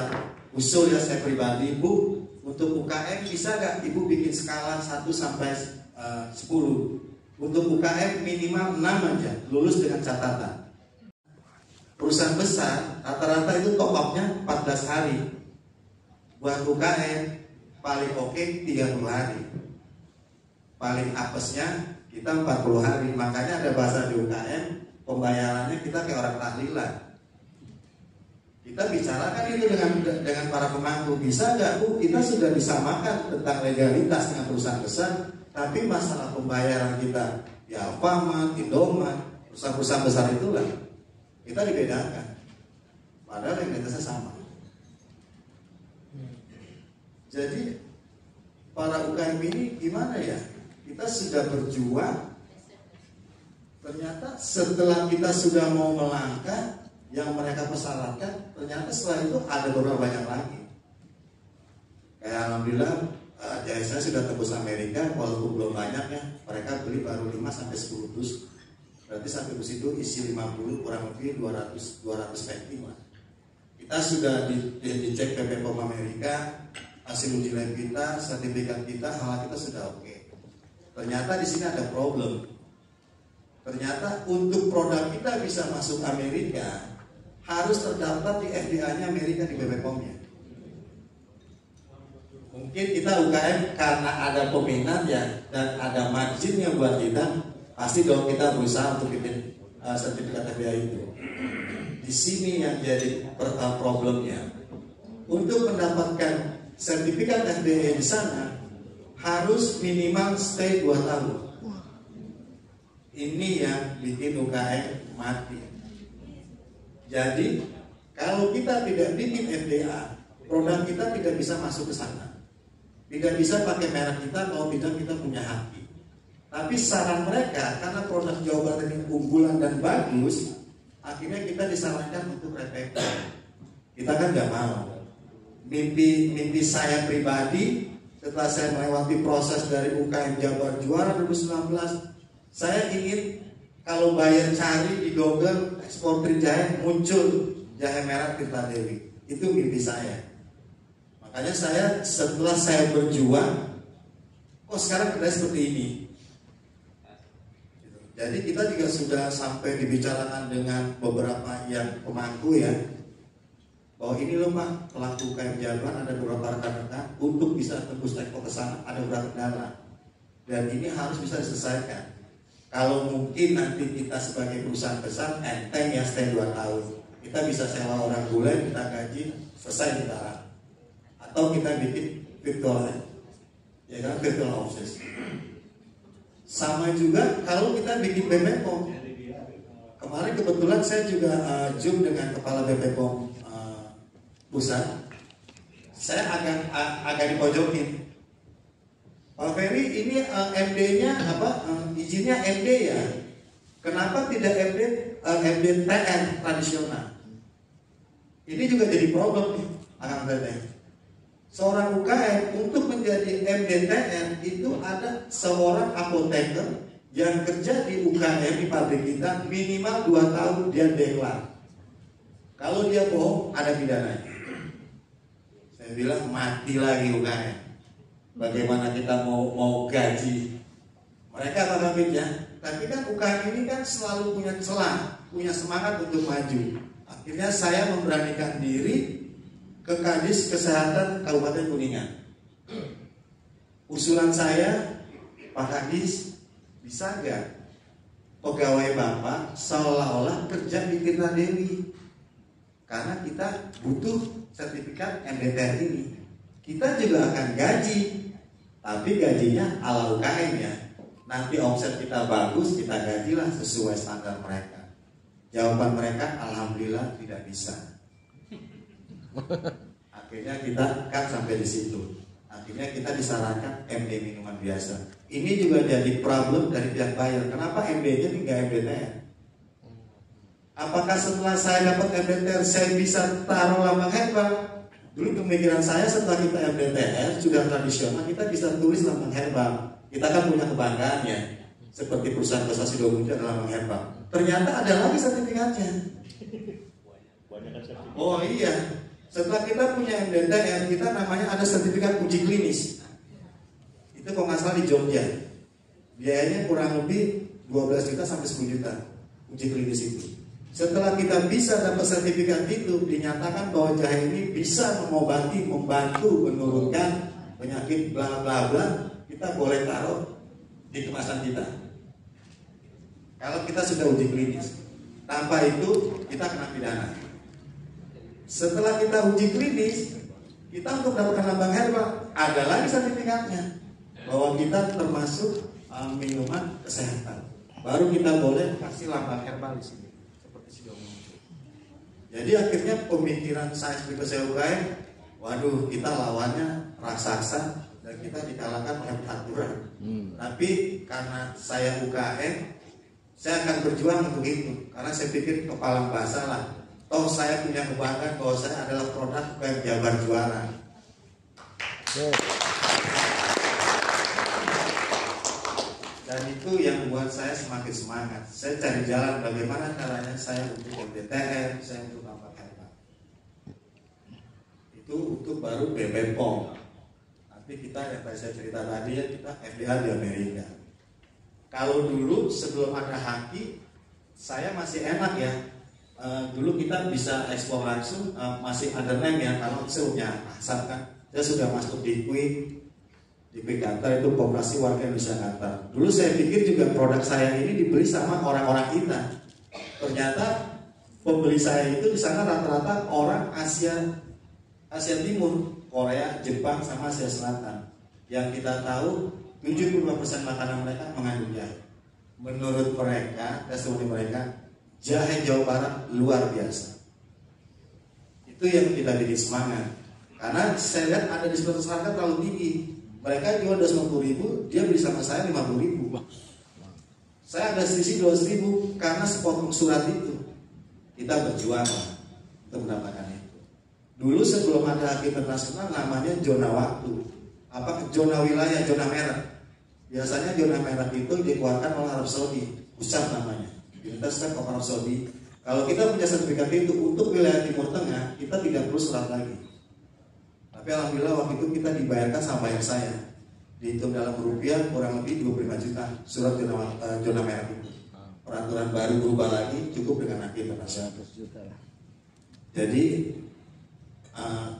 usul ya, saya pribadi, Bu, untuk UKM bisa nggak Ibu bikin skala 1 sampai 10? Untuk UKM minimal 6 aja, lulus dengan catatan. Perusahaan besar, rata-rata itu top up-nya 14 hari. Buat UKM, paling oke 30 hari. Paling apesnya kita 40 hari. Makanya ada bahasa di UKM, pembayarannya kita kayak orang tahlilan. Kita bicarakan itu dengan para pemangku, bisa nggak Bu, kita sudah disamakan tentang legalitas dengan perusahaan besar, tapi masalah pembayaran kita di Alfamart, Indomaret, perusahaan-perusahaan besar itulah kita dibedakan, padahal legalitasnya sama. Jadi para UKM ini gimana ya? Kita sudah berjuang, ternyata setelah kita sudah mau melangkah yang mereka persyaratkan, ternyata setelah itu ada beberapa banyak lagi. Kayak alhamdulillah jaya saya sudah tembus Amerika, walaupun belum banyak ya, mereka beli baru 5-10 dus. Berarti satu dus itu isi 50, kurang lebih 200 packing lah. Kita sudah dicek PP POM Amerika, hasil uji lab kita, sertifikat kita, hal kita sudah oke. Ternyata di sini ada problem. Ternyata untuk produk kita bisa masuk Amerika harus terdaftar di FDA-nya Amerika di BPOM-nya. Mungkin kita UKM karena ada peminat ya dan ada marginnya buat kita, pasti dong kita berusaha untuk bikin sertifikat FDA itu. Di sini yang jadi problemnya. Untuk mendapatkan sertifikat FDA di sana harus minimal stay 2 tahun. Ini yang bikin UKM mati. Jadi kalau kita tidak bikin FDA, produk kita tidak bisa masuk ke sana. Tidak bisa pakai merek kita kalau tidak kita punya haki. Tapi saran mereka karena produk Jawa Barat ini unggulan dan bagus, akhirnya kita disarankan untuk RPP. Kita kan nggak mau. Mimpi saya pribadi setelah saya melewati proses dari UKM Jabar Juara 2019, saya ingin kalau bayar cari di Google eksportir jahe muncul jahe merah Tirta Dewi. Itu mimpi saya. Makanya saya setelah saya berjuang, kok sekarang kita seperti ini. Jadi kita juga sudah sampai dibicarakan dengan beberapa yang pemangku ya, bahwa ini loh Pak, pelaku UKM Jabar ada beberapa rekan-rekan untuk bisa tembus ekspor ke sana ada beberapa kendala dan ini harus bisa diselesaikan. Kalau mungkin nanti kita sebagai perusahaan besar enteng ya stay 2 tahun, kita bisa sewa orang bule, kita gaji selesai kita, atau kita bikin virtual ya kan, virtual office. Sama juga kalau kita bikin BPOM. Kemarin kebetulan saya juga zoom dengan kepala BPOM pusat. Saya agak dipojokin. Pak Ferry, ini MD-nya apa? Izinnya MD ya. Kenapa tidak MDTN tradisional? Ini juga jadi problem nih, Akang Teteh. Seorang UKM untuk menjadi MDTN itu ada seorang apoteker yang kerja di UKM di pabrik kita minimal 2 tahun dia deklar. Kalau dia bohong ada pidananya. Saya bilang mati lagi UKM. Bagaimana kita mau gaji? Mereka bakal ya. Tapi kan UKM ini kan selalu punya celah, punya semangat untuk maju. Akhirnya saya memberanikan diri ke Kadis Kesehatan Kabupaten Kuningan. Usulan saya, Pak Kadis, bisa nggak pegawai Bapak seolah-olah kerja di Tirta Dewi? Karena kita butuh sertifikat MDTN ini. Kita juga akan gaji, tapi gajinya ala UKM ya. Nanti omset kita bagus, kita gajilah sesuai standar mereka. Jawaban mereka, alhamdulillah tidak bisa. Akhirnya kita kan sampai di situ. Akhirnya kita disarankan MD minuman biasa. Ini juga jadi problem dari pihak buyer. Kenapa MD-nya tidak MDTN? Apakah setelah saya dapat MDTN saya bisa taruh lambang herbal? Dulu pemikiran saya setelah kita MDTN sudah tradisional, kita bisa tulis lambang herbal. Kita kan punya kebanggaan ya, seperti perusahaan prestasi Domunja ada lambang herbal. Ternyata ada lagi sertifikatnya. Oh iya, setelah kita punya MDTN, kita namanya ada sertifikat uji klinis. Itu kalau nggak salah di Jogja. Biayanya kurang lebih 12 juta sampai 10 juta uji klinis itu. Setelah kita bisa dapat sertifikat itu, dinyatakan bahwa jahe ini bisa mengobati, membantu menurunkan penyakit bla bla bla, kita boleh taruh di kemasan kita. Kalau kita sudah uji klinis, tanpa itu kita kena pidana. Setelah kita uji klinis, kita untuk mendapatkan lambang herbal ada lagi sertifikatnya bahwa kita termasuk minuman kesehatan. Baru kita boleh kasih lambang herbal di sini. Seperti sudah muncul. Jadi akhirnya pemikiran saya sebagai saya UKM, waduh kita lawannya raksasa dan kita dikalahkan oleh peraturan. Tapi karena saya UKM, saya akan berjuang untuk itu. Karena saya pikir kepala basah lah. Toh saya punya kebanggaan bahwa saya adalah produk UKM Jabar Juara. Dan itu yang membuat saya semakin semangat. Saya cari jalan bagaimana caranya saya untuk MDTM, saya untuk lambang herbal. Itu untuk baru BB POM. Nanti kita yang tadi saya cerita tadi ya, kita FDA di Amerika. Kalau dulu sebelum ada Haki, saya masih enak ya. Dulu kita bisa ekspor langsung, masih ada name ya. Kalau saya punya pasar kan, saya sudah masuk di Quick, di Qatar itu Koperasi Warga Indonesia Qatar. Dulu saya pikir juga produk saya ini dibeli sama orang-orang kita. Ternyata pembeli saya itu di sana rata-rata orang Asia Timur, Korea, Jepang, sama Asia Selatan. Yang kita tahu 75% makanan mereka mengandung jahe. Menurut mereka, testimoni mereka, jahe Jawa Barat luar biasa. Itu yang kita bikin semangat. Karena saya lihat ada di seluruh masyarakat terlalu tinggi. Mereka jual 250.000, dia beli sama saya 50.000. Saya ada selisih 200.000 karena sepotong surat itu. Kita berjuang untuk mendapatkan itu. Dulu sebelum ada Haki internasional namanya zona waktu. Zona wilayah, zona merah. Biasanya zona merah itu dikeluarkan oleh Arab Saudi, pusat namanya. Diintegrasikan ke Arab Saudi. Kalau kita punya sertifikat itu untuk wilayah Timur Tengah, kita tidak perlu surat lagi. Tapi alhamdulillah waktu itu kita dibayarkan sama bayar saya. Dihitung dalam rupiah kurang lebih 25 juta surat zona merah itu. Peraturan baru berubah lagi, cukup dengan Haki internasional. Jadi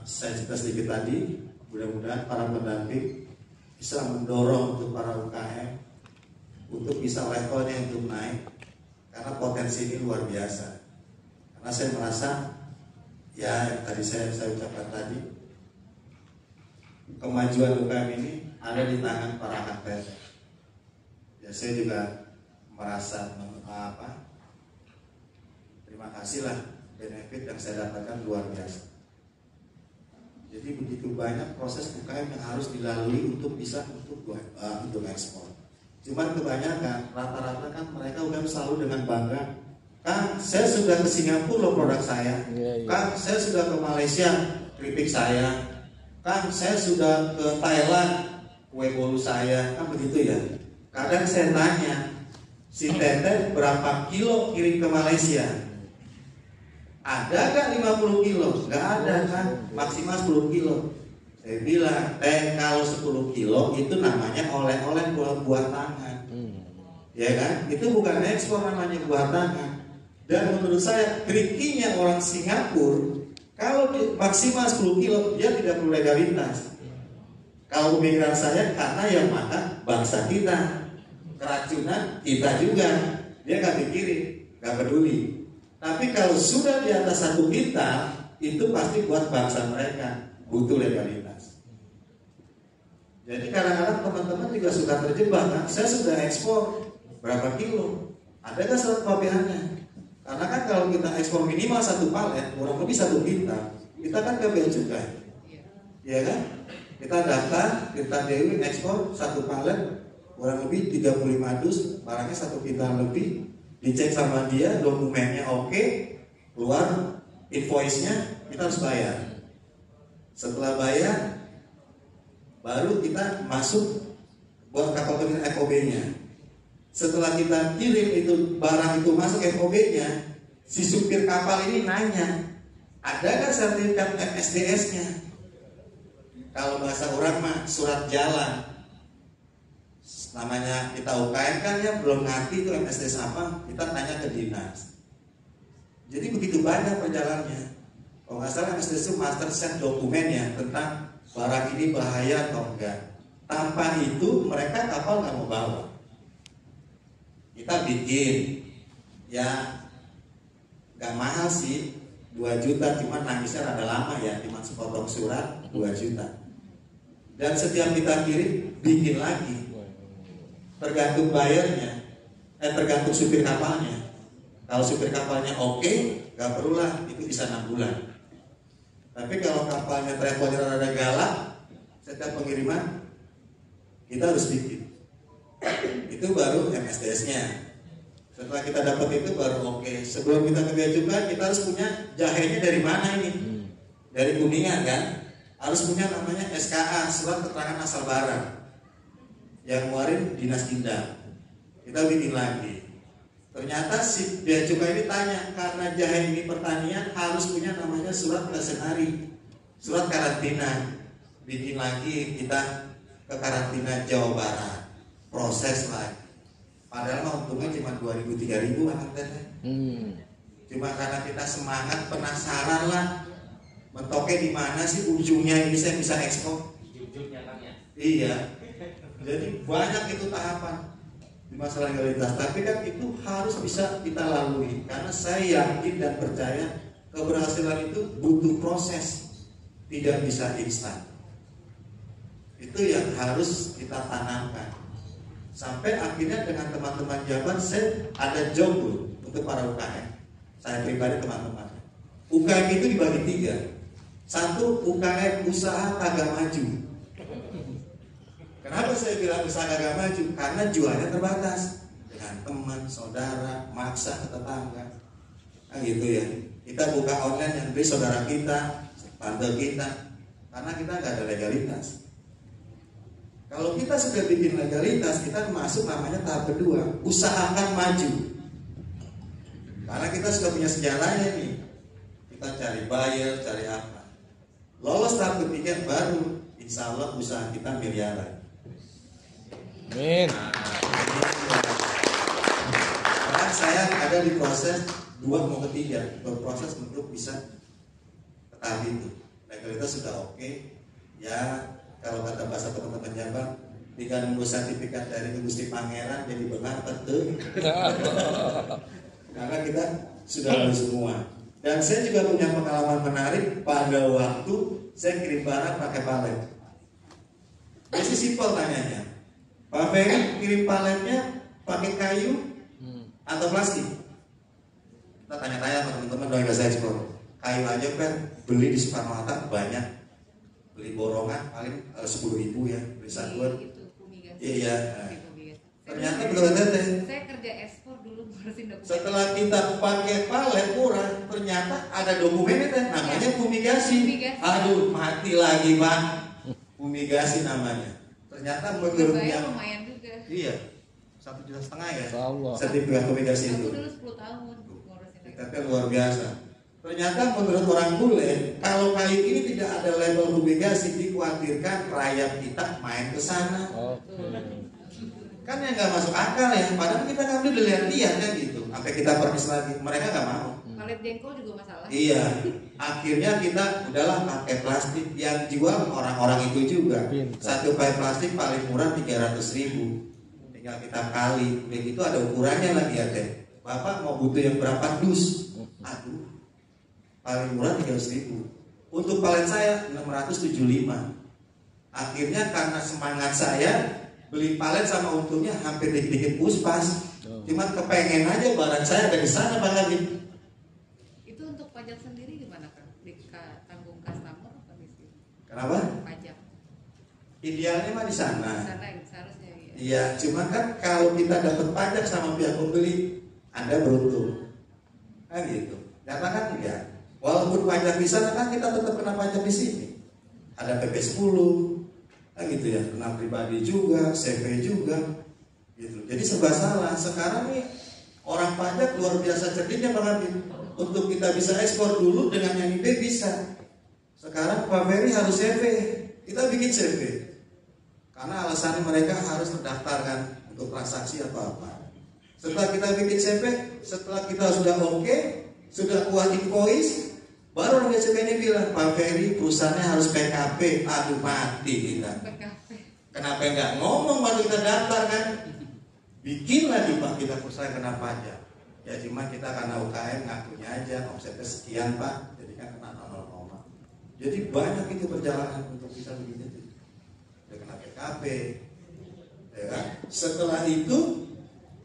saya cerita sedikit tadi, mudah-mudahan para pendamping bisa mendorong untuk para UKM untuk bisa levelnya untuk naik, karena potensi ini luar biasa. Karena saya merasa ya tadi saya ucapkan tadi, kemajuan UKM ini ada di tangan para aktor. Ya saya juga merasa terima kasih lah, benefit yang saya dapatkan luar biasa. Jadi begitu banyak proses UKM yang harus dilalui untuk bisa untuk ekspor. Cuman kebanyakan rata-rata kan mereka UKM selalu dengan bangga, Kang saya sudah ke Singapura loh produk saya, Kang saya sudah ke Malaysia keripik saya, Kang saya sudah ke Thailand kue bolu saya, kan begitu ya. Kadang saya tanya, si Teteh berapa kilo kirim ke Malaysia? Ada gak 50 kilo? Gak ada kan, maksimal 10 kilo. Saya bilang, kalau 10 kilo itu namanya oleh-oleh buat tangan. Ya kan, itu bukan ekspor, namanya buat tangan. Dan menurut saya, trikinya orang Singapura, kalau maksimal 10 kilo, dia tidak perlu legalitas. Kalau pemikiran saya, karena yang makan bangsa kita, keracunan kita juga, dia gak pikirin, gak peduli. Tapi kalau sudah di atas 1 kintal, itu pasti buat bangsa mereka, butuh legalitas. Jadi kadang-kadang teman-teman juga suka terjebak kan, saya sudah ekspor berapa kilo, ada gak surat pabeannya? Karena kan kalau kita ekspor minimal 1 palet, kurang lebih 1 kintal, kita kan ke bea cukai, ya kan? Kita daftar, kita dewi ekspor 1 palet, kurang lebih 35 dus, barangnya 1 kintal lebih. Dicek sama dia, dokumennya oke, keluar invoice-nya, kita harus bayar. Setelah bayar, baru kita masuk buat kapal pengiriman FOB-nya. Setelah kita kirim itu barang itu masuk FOB-nya, si supir kapal ini nanya, ada kan sertifikat MSDS-nya? Kalau bahasa orang mah surat jalan. Namanya kita UKM kan ya belum ngerti itu MSDS apa, kita tanya ke dinas. Jadi begitu banyak perjalanannya. Kalau nggak salah MSDS itu master set dokumennya tentang barang ini bahaya atau enggak. Tanpa itu mereka kapal nggak mau bawa. Kita bikin, ya nggak mahal sih, 2 juta, cuma nangisnya rada lama ya, cuma sepotong surat 2 juta. Dan setiap kita kirim bikin lagi, tergantung bayarnya, tergantung supir kapalnya. Kalau supir kapalnya oke, nggak perlulah, itu bisa 6 bulan. Tapi kalau kapalnya travelnya rada galak, setiap pengiriman kita harus bikin. Itu baru MSDS-nya. Setelah kita dapat itu baru oke. Sebelum kita ke bea cukai, kita harus punya jahenya dari mana ini? Dari Kuningan kan? Harus punya namanya SKA, surat keterangan asal barang. Yang ngeluarin Dinas Tindak. Kita bikin lagi. Ternyata si bea cukai ini tanya, karena jahe ini pertanian harus punya namanya surat klasenari, surat karantina. Bikin lagi kita ke karantina Jawa Barat, proses lagi. Padahal mah untungnya cuma 2.000-3.000 anak teteh. Cuma karena kita semangat, penasaran lah, mentoknya di mana sih ujungnya ini saya bisa ekspor. Iya. Jadi banyak itu tahapan di masalah legalitas. Tapi kan itu harus bisa kita lalui. Karena saya yakin dan percaya keberhasilan itu butuh proses, tidak bisa instan. Itu yang harus kita tanamkan. Sampai akhirnya dengan teman-teman Jabar saya ada job untuk para UKM. Saya pribadi teman-teman. UKM itu dibagi 3. 1 UKM usaha kagak maju. Kenapa saya bilang usaha kagak maju? Karena jualnya terbatas dengan teman, saudara, maksa tetangga. Nah gitu ya. Kita buka online yang beli saudara kita, tante kita, karena kita nggak ada legalitas. Kalau kita sudah bikin legalitas, kita masuk namanya tahap kedua, usahakan maju. Karena kita sudah punya sejarahnya nih. Kita cari buyer, cari apa. Lolos tahap ketiga baru, insya Allah usaha kita miliaran. Amin. Karena saya ada di proses 2 mau ke 3, berproses untuk bisa ke tahap itu. Legalitas sudah oke, ya. Kalau kata bahasa teman-teman Jabar, tinggal nunggu sertifikat dari Gusti Pangeran jadi benar betul. Karena kita sudah lalu semua. Dan saya juga punya pengalaman menarik pada waktu saya kirim barang pakai palet. Jadi simpel tanyanya, Pak Ferry kirim paletnya pakai kayu atau plastik? Kita tanya-tanya sama teman-teman dari bahasa ekspor. Kayu aja kan beli di Soekarno Hatta banyak. Beli borongan paling 10.000 ya, beli satuan. Iya. Ternyata betul teteh. Saya kerja ekspor dulu ngurusin dokumen. Setelah kita pakai palet murah, ternyata ada dokumennya teh, namanya fumigasi. Aduh, mati lagi Pak. Fumigasi namanya. Ternyata menurut yang lumayan juga. Iya. 1,5 juta ya. Allah. Sertifikat fumigasi itu. Aku dulu 10 tahun ngurusin. Tapi luar biasa. Ternyata menurut orang bule, kalau kayu ini tidak ada label fumigasi, dikhawatirkan rakyat kita main ke sana. Kan yang nggak masuk akal ya. Padahal kita kan udah lihat-lihat kan gitu. Sampai kita permis lagi, mereka nggak mau. Palet jengkol juga masalah. Iya. Akhirnya kita udahlah pakai plastik, yang jual orang-orang itu juga. Satu paket plastik paling murah 300.000. Tinggal kita kali. Begitu ada ukurannya lagi ya teh. Bapak mau butuh yang berapa dus? Aduh. Paling murah 300.000. Untuk palet saya 675. Akhirnya karena semangat saya beli palet sama untungnya hampir dikit-dikit puspas. Cuma kepengen aja barang saya ada di sana Pak Lagi. Itu untuk pajak sendiri gimana kan? Ditanggung customer apa di sini? Kenapa? Pajak. Idealnya mah di sana. Di sana seharusnya ya. Iya, cuma kan kalau kita dapat pajak sama pihak pembeli, Anda beruntung. Kan gitu. Nyata kan enggak. Walaupun pajak di sana kan kita tetap kena pajak di sini. Ada PP 10, kan gitu ya, kena pribadi juga, CV juga, gitu. Jadi serba salah. Sekarang nih orang pajak luar biasa cerdiknya Pak Habib. Untuk kita bisa ekspor dulu dengan yang IP bisa. Sekarang Pak Ferry harus CV, kita bikin CV. Karena alasannya mereka harus terdaftarkan untuk transaksi atau apa. Setelah kita bikin CV, setelah kita sudah oke, sudah kuat invoice, baru orang BCP ini bilang, Pak Ferry perusahaannya harus PKP. Aduh mati kita. Kenapa enggak ngomong baru kita daftar kan? Bikin lagi Pak kita perusahaan kena pajak. Ya cuma kita karena UKM ngakunya aja omsetnya sekian Pak, jadi kan kena 0,0. Jadi banyak itu perjalanan untuk bisa begitu. Udah kena PKP, ya kan? Setelah itu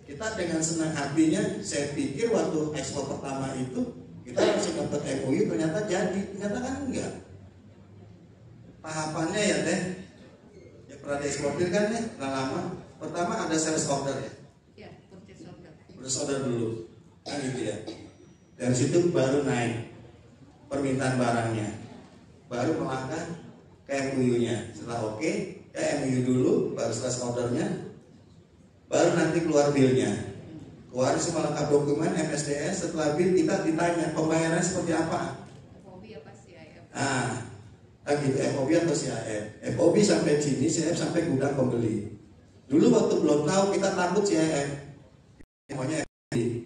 kita dengan senang hatinya, saya pikir waktu ekspor pertama itu kita langsung dapat MOU, ternyata jadi, ternyata kan enggak. Tahapannya ya teh, ya pernah dieksportir kan ya, nggak lama. Pertama ada sales order ya. Ya, purchase order. Purchase order dulu, kan gitu ya. Dari situ baru naik permintaan barangnya, baru melangkah ke MOU-nya. Setelah oke, ya MOU dulu, baru sales ordernya, baru nanti keluar bill-nya. Keluar semua lengkap dokumen MSDS. Setelah bill kita ditanya pembayarannya seperti apa. FOB apa CIF? Gitu, FOB atau CIF. FOB sampai sini, CIF sampai gudang pembeli. Dulu waktu belum tahu kita takut CIF, namanya FOB.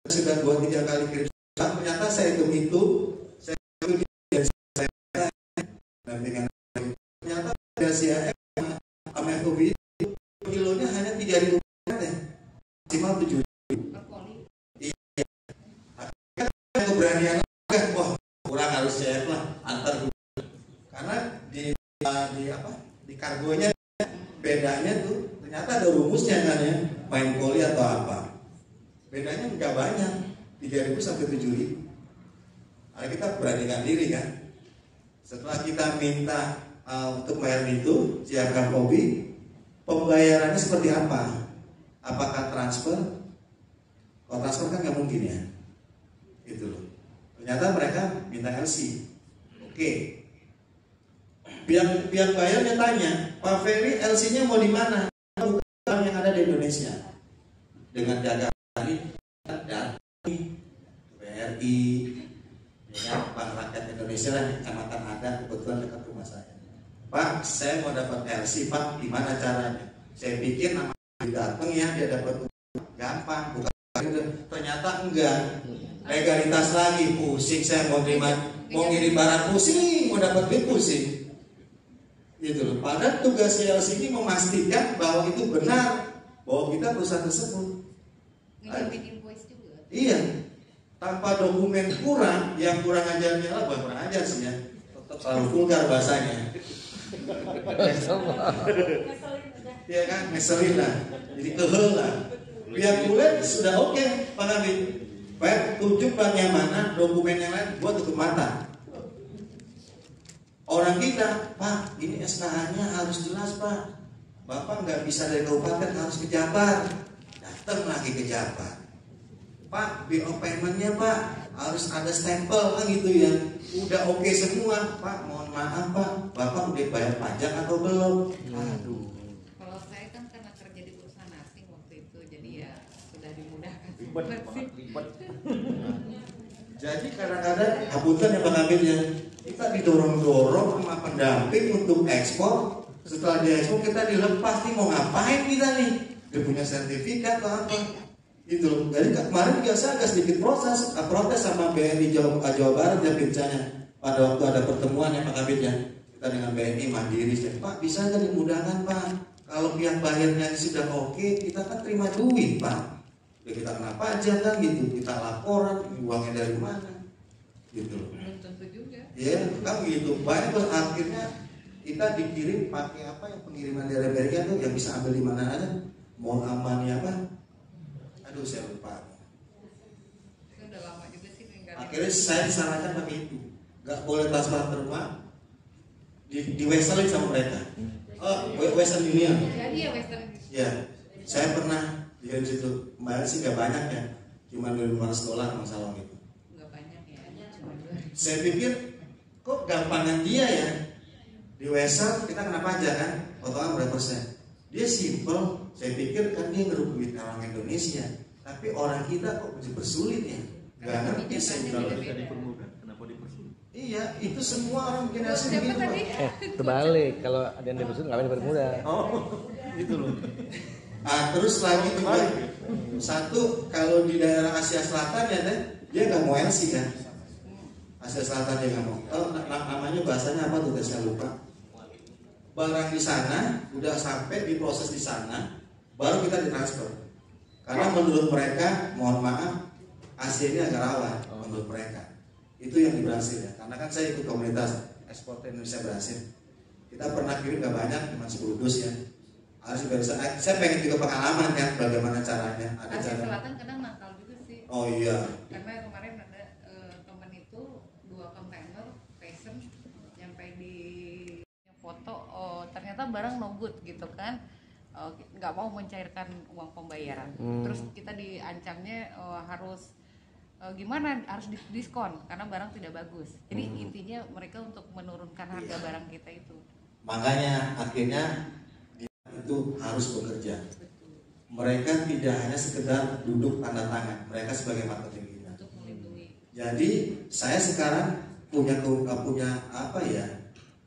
Sudah 2-3 kali kirim, ternyata saya hitung saya dengan ternyata ada CIF sama FOB itu kilonya hanya 3.000 ya, maksimal 7.000. Iya. Keberanian wah kurang harus CIF lah antar karena di kargonya bedanya tuh ternyata ada rumusnya kan ya, main poli atau apa. Bedanya nggak banyak, 3.000 sampai 7.000. Nah, kita beranikan diri kan. Setelah kita minta untuk bayar itu, siapkan hobi, pembayarannya seperti apa? Apakah transfer? Kalau transfer kan nggak mungkin ya, gitu loh. Ternyata mereka minta LC. Oke. Pihak bayarnya tanya, Pak Ferry LC-nya mau di mana? Bukan yang ada di Indonesia. Dengan dagang dari BRI, ya, Bank Rakyat Indonesia lah, Kecamatan ada kebetulan dekat rumah saya. Pak, saya mau dapat LC, Pak, gimana caranya? Saya pikir nama datang ya dia dapat gampang, bukan ternyata enggak. Legalitas lagi pusing, saya mau ngirim barang pusing, mau dapat duit pusing. Gitu loh. Padahal tugas LC ini memastikan bahwa itu benar, bahwa kita perusahaan tersebut. Ngirim invoice juga. Iya, tanpa dokumen kurang, yang kurang ajarnya lah, bukan kurang ajar sih ya, tetap selalu vulgar bahasanya. Iya kan, ngeselin lah, jadi kehel lah. Pihak kulit sudah oke, Pak Kabit. Pak, tunjuk banknya mana, dokumen yang lain, gua tutup mata. Orang kita, Pak, ini SKH-nya harus jelas Pak. Bapak nggak bisa dari kabupaten, harus ke Jabar. Datang lagi ke Jabar. Pak, bill of payment-nya Pak harus ada stempel kan gitu ya. Udah oke semua, Pak. Mohon maaf Pak, Bapak udah bayar pajak atau belum? Aduh. Kalau saya kan karena kerja di perusahaan asing waktu itu, jadi ya sudah dimudahkan. Ribet. Jadi kadang-kadang hapunten ya Pak Kabit ya, kita didorong-dorong sama pendamping untuk ekspor. Setelah diekspor kita dilepas nih, mau ngapain kita nih? Dia punya sertifikat atau apa? Gitu loh. Jadi kemarin juga saya agak sedikit protes sama BNI Jawa Barat ya pincanya. Pada waktu ada pertemuan ya Pak Kabit ya, kita dengan BNI Mandiri, Pak bisa nggak dimudahkan Pak? Kalau pihak bayarnya sudah oke, kita kan terima duit Pak. Ya kita kena pajak kan gitu, kita laporan uangnya dari mana, gitu loh. Belum tentu juga. Ya kan gitu. Banyak akhirnya kita dikirim pakai apa yang pengiriman dari Amerika tuh yang bisa ambil di mana aja. Mau aman ya apa? Aduh saya lupa. Itu udah lama juga sih. Akhirnya saya disarankan pakai itu, nggak boleh transfer rumah, di Western sama mereka. Oh, Western Union. Jadi ya Western Union. Ya, saya pernah di situ. Kemarin sih nggak banyak ya, cuma $500 masalah gitu. Nggak banyak ya, cuma 2. Saya pikir kok gampangan dia ya. Di Western kita kena pajak kan, potongan berapa persen. Dia simple, saya pikir kan dia ngerugiin orang Indonesia, tapi orang kita kok dipersulit ya. Nggak ngerti saya. Kalau kita dipermudah, kenapa dipersulit? Iya, itu semua orang generasi Siapa begitu. tadi? Terbalik, kalau ada yang dipersulit ngapain dipermudah? Oh, itu loh. Terus lagi juga satu, kalau di daerah Asia Selatan ya dia nggak mau LC kan. Asia Selatan dia nggak mau. Namanya bahasanya apa tuh saya lupa. Barang di sana udah sampai diproses di sana, baru kita ditransfer. Karena menurut mereka, mohon maaf, Asia ini agak rawan menurut mereka. Itu yang berhasil ya, karena kan saya ikut komunitas ekspor Indonesia berhasil. Kita pernah kirim gak banyak, cuma 10 dus ya. Harus bisa. Saya pengen juga pengalaman kan, bagaimana caranya. Ada Asia cara. Selatan kadang nakal juga sih. Oh iya. Karena kemarin ada temen itu 2 kontainer fashion nyampe di foto, ternyata barang no good gitu kan. Nggak mau mencairkan uang pembayaran. Terus kita diancamnya harus gimana, harus diskon karena barang tidak bagus. Jadi intinya mereka untuk menurunkan harga barang kita itu. Makanya akhirnya itu harus bekerja. Mereka tidak hanya sekedar duduk tanda tangan, mereka sebagai marketing kita. Untuk melindungi. Jadi saya sekarang punya apa ya?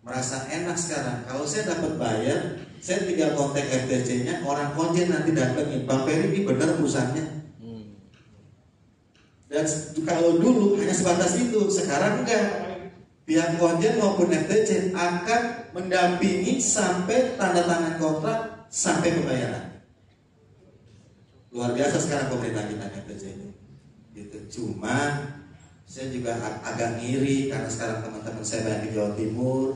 Merasa enak sekarang. Kalau saya dapat bayar, saya tinggal kontak FTC-nya, orang konjen nanti datengin, Bang Ferry ini benar perusahaannya. Dan kalau dulu hanya sebatas itu, sekarang enggak. Pihak konjen maupun FTC akan mendampingi sampai tanda tangan kontrak sampai pembayaran. Luar biasa sekarang pemerintah kita FTC ini. Gitu. Cuma saya juga agak ngiri karena sekarang teman-teman saya banyak di Jawa Timur.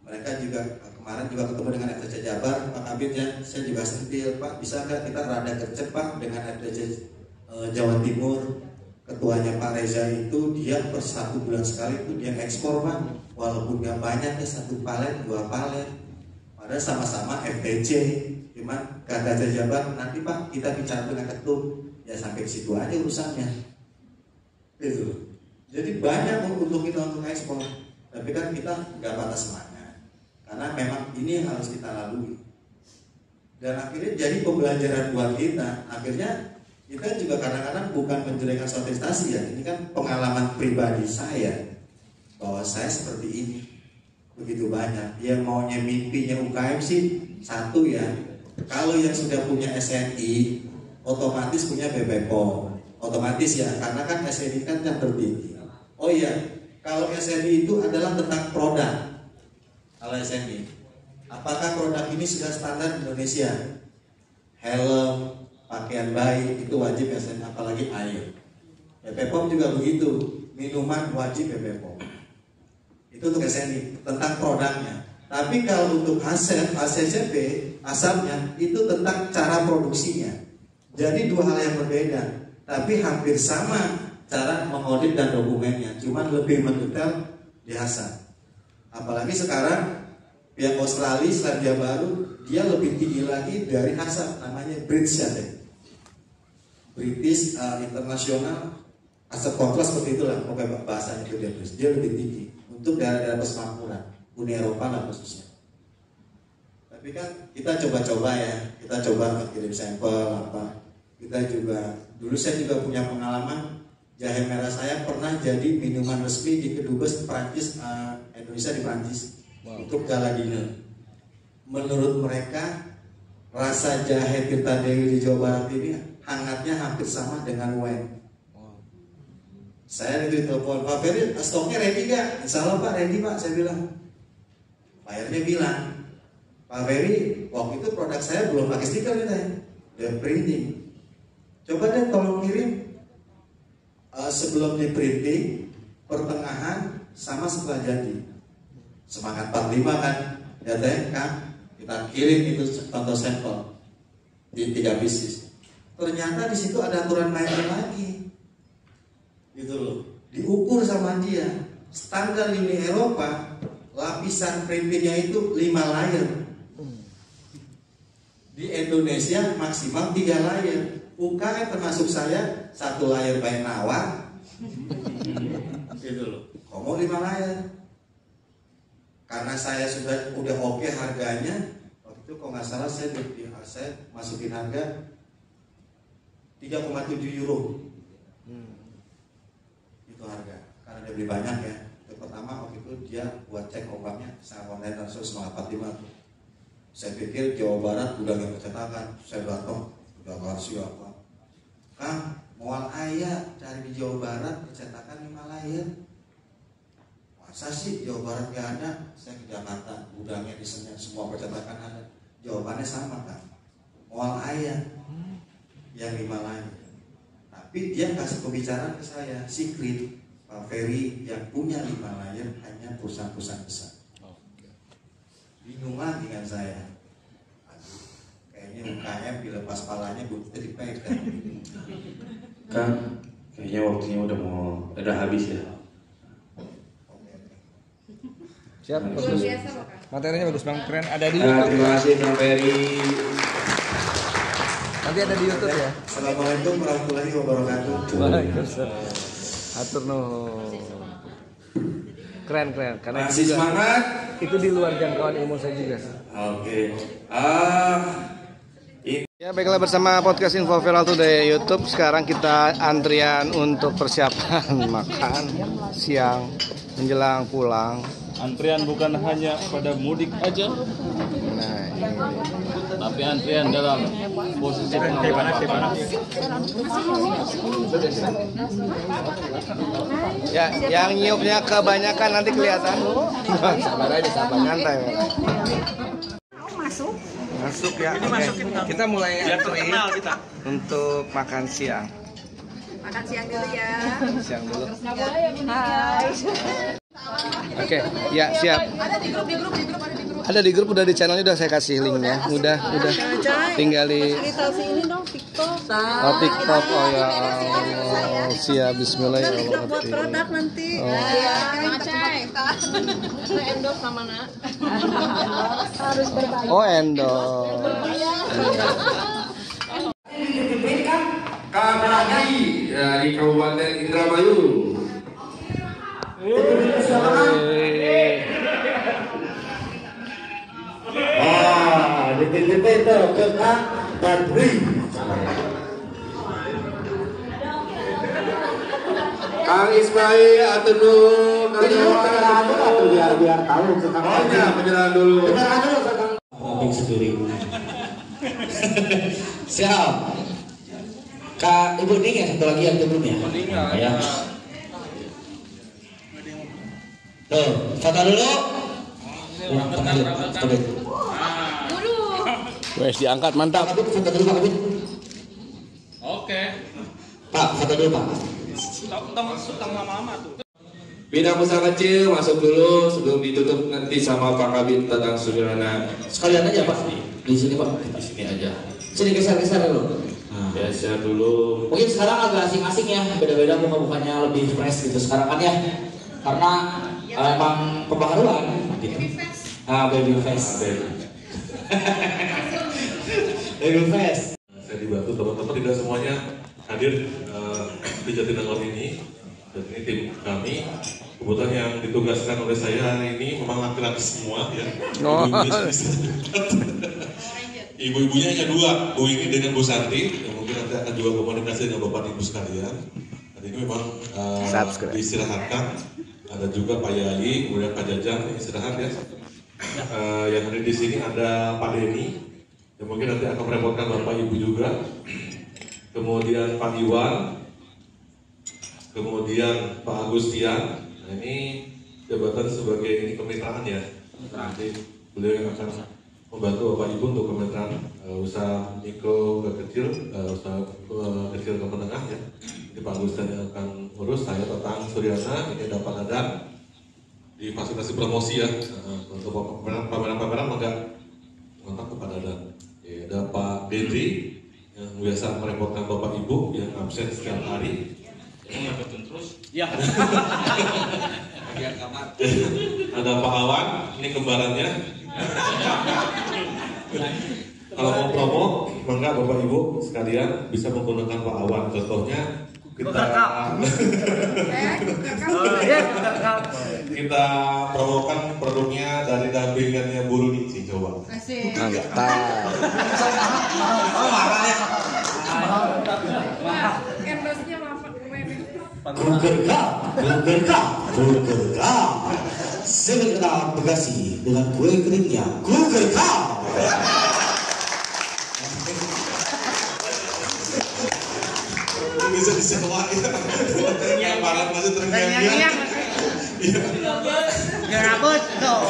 Mereka juga kemarin juga ketemu dengan FTC Jabar, Pak Kabit ya. Saya juga sentil, Pak bisa nggak kita rada gercep Pak dengan FTC Jawa Timur. Ketuanya Pak Reza itu dia per 1 bulan sekali itu dia ekspor Pak, walaupun nggak banyak ya 1 palet 2 palet, padahal sama-sama FTC, cuman kata Jabar nanti Pak kita bicara dengan ketum ya sampai ke situ aja urusannya, itu. Jadi banyak untuk kita untuk ekspor, tapi kan kita nggak batas semangat, karena memang ini yang harus kita lalui, dan akhirnya jadi pembelajaran buat kita. Akhirnya kita juga kadang-kadang bukan menjelekkan suatu instansi ya, ini kan pengalaman pribadi saya bahwa saya seperti ini begitu banyak. Yang maunya mimpinya UKM sih satu ya, kalau yang sudah punya SNI otomatis punya BPOM, otomatis ya, karena kan SNI kan yang tertinggi. Oh iya, kalau SNI itu adalah tentang produk. Kalau SNI, apakah produk ini sudah standar Indonesia? Helm, pakaian baik itu wajib SNI, apalagi air. BPOM juga begitu, minuman wajib BPOM. Itu untuk SNI, tentang produknya. Tapi kalau untuk ACCP, asalnya itu tentang cara produksinya. Jadi 2 hal yang berbeda, tapi hampir sama cara mengaudit dan dokumennya, cuman lebih mendetail di HASAP. Apalagi sekarang pihak Australia, Selandia Baru, dia lebih tinggi lagi dari HASAP, namanya BRICS. British International Asset Control, seperti itulah pokoknya bahasanya itu dia lebih tinggi untuk daerah-daerah persemakmuran Uni Eropa lah khususnya. Tapi kan kita coba-coba ya, kita coba kirim sampel apa. Kita juga dulu saya juga punya pengalaman, jahe merah saya pernah jadi minuman resmi di Kedubes Prancis, Indonesia di Prancis untuk Gala Dinner. Menurut mereka rasa jahe Tirta Dewi di Jawa Barat ini hangatnya hampir sama dengan wine. Saya ditelepon, Pak Ferry, stoknya ready gak? Insya Allah Pak, ready Pak, saya bilang. Bayarnya bilang, Pak Ferry, waktu itu produk saya belum pakai stiker kita, udah printing. Coba deh tolong kirim sebelum di printing, pertengahan sama setelah jadi. Semangat 45 kan, ya teh kan, kita kirim itu contoh sampel di 3 pieces. Ternyata di situ ada aturan mainnya lagi, gitu loh. Diukur sama dia, standar Uni Eropa, lapisan printingnya itu 5 layer. Di Indonesia maksimal 3 layer. UKM termasuk saya 1 layer by nawar, gitu loh. Komo 5 layer. Karena saya udah oke harganya, waktu itu kalau nggak salah saya masukin harga 3,7 euro. Itu harga. Karena dia beli banyak ya. Yang pertama waktu itu dia buat cek ombaknya sama kontainer 145. Saya pikir Jawa Barat udah nggak percetakan. Saya datang udah kasih apa? Kang, mual ayah cari di Jawa Barat percetakan 5 layar. Masa sih Jawa Barat nggak ada? Saya ke Jakarta, gudangnya di Senen, semua percetakan ada. Jawabannya sama kan? Mual ayah yang 5 layar. Tapi Tapi dia kasih pembicaraan ke saya, secret Pak Ferry yang punya 5 layar hanya perusahaan-perusahaan besar. Bingung lagi kan saya. Aduh, kayaknya UKM dilepas palanya bukti dipegang. Kang, kayaknya waktunya udah habis ya. Siap, Luar biasa loh, Kak. materinya bagus Bang, keren. Ada di YouTube. Terima kasih Bang Ferry. Nanti ada di YouTube ya. Assalamualaikum warahmatullahi wabarakatuh. Waalaikumsalam. Atur nuhun. Keren karena Masih juga semangat? itu di luar jangkauan ilmu saya juga. Oke. Ya, baiklah, bersama podcast Info Viral Today YouTube. Sekarang kita antrian untuk persiapan makan siang menjelang pulang. Antrian bukan hanya pada mudik aja, tapi antrian dalam posisi Ya, yang nyiupnya kebanyakan nanti kelihatan. Sabar aja, sabar, nyantai. Masuk ya. Oke. Kita mulai antri untuk makan siang. Makan siang dulu ya. Siang dulu. Hai. Oke, ya siap. Ada di grup. Ada di grup, udah di channelnya, udah saya kasih linknya. Udah. Tinggal di ini dong TikTok. TikTok. Oh ya Allah. Siap, bismillahirrahmanirrahim. Buat produk nanti. Oh. Ya, ngecek. Endorse sama nak. Harus berbayar. Oh, endorse. KPI dari Kabupaten Indramayu. DPP itu ke Kang Badri. Kang Ismail atau biar tahu ke Kang Badri. Penjelasan dulu. Penjelasan dulu ke Kang. Mobil sendiri. Siap. Kak Ibu Ning ya, satu lagi yang belum ya? Ya. Tuh, foto dulu. Wes diangkat, mantap. Foto dulu Pak Kabit. Oke. Pak, foto dulu Pak. Tong lama-lama tuh. Bidang usaha kecil masuk dulu sebelum ditutup nanti sama Pak Kabit Tatang Sudirana. Sekalian aja Pak. Di sini Pak. Di sini aja. Sini geser dulu. Biasa dulu. Mungkin sekarang agak asing-asing ya, beda-beda muka-mukanya lebih fresh gitu sekarang kan ya. Karena emang pembaharuan gitu. Baby face. Baby face. Saya dibantu teman-teman, tidak semuanya hadir di Jatinangor ini. Dan ini tim kami. Kebetulan yang ditugaskan oleh saya hari ini memang laki-laki semua ya. Ibu-ibunya hanya 2, Bu ini dengan Bu Santi, yang mungkin nanti akan juga komunikasi dengan Bapak Ibu sekalian. Dan ini memang diistirahatkan. Ada juga Pak Yai, kemudian Pak Jajang istirahat ya. Yang hadir di sini ada Pak Denny, yang mungkin nanti akan merepotkan Bapak Ibu juga. Kemudian Pak Iwan, kemudian Pak Agustian. Nah, ini jabatan sebagai ini kemitraan ya. Nanti beliau yang akan membantu Bapak Ibu untuk kemitraan usaha mikro ke kecil, usaha kecil ke menengah ya. Jadi Pak Agustian yang akan urus, saya Tatang Suryana, ini ada Pak Dadang di fasilitasi promosi ya. Untuk pameran-pameran maka kontak ke Pak Dadang. Ya, ada Pak Dendri yang biasa merepotkan Bapak Ibu yang absen setiap hari. Terus? Ya. Ada Pak Awan, ini kembarannya. Kalau mau promo, maka Bapak Ibu sekalian bisa menggunakan Pak Awan. Contohnya kita promokan produknya dari dampingannya Bu Runici, coba. Mantap. Burgerka, segera Bekasi dengan kue keringnya Burgerka. Bisa disewa ya. Yang barat masih terngiang-ngiang. Ya rambut tuh.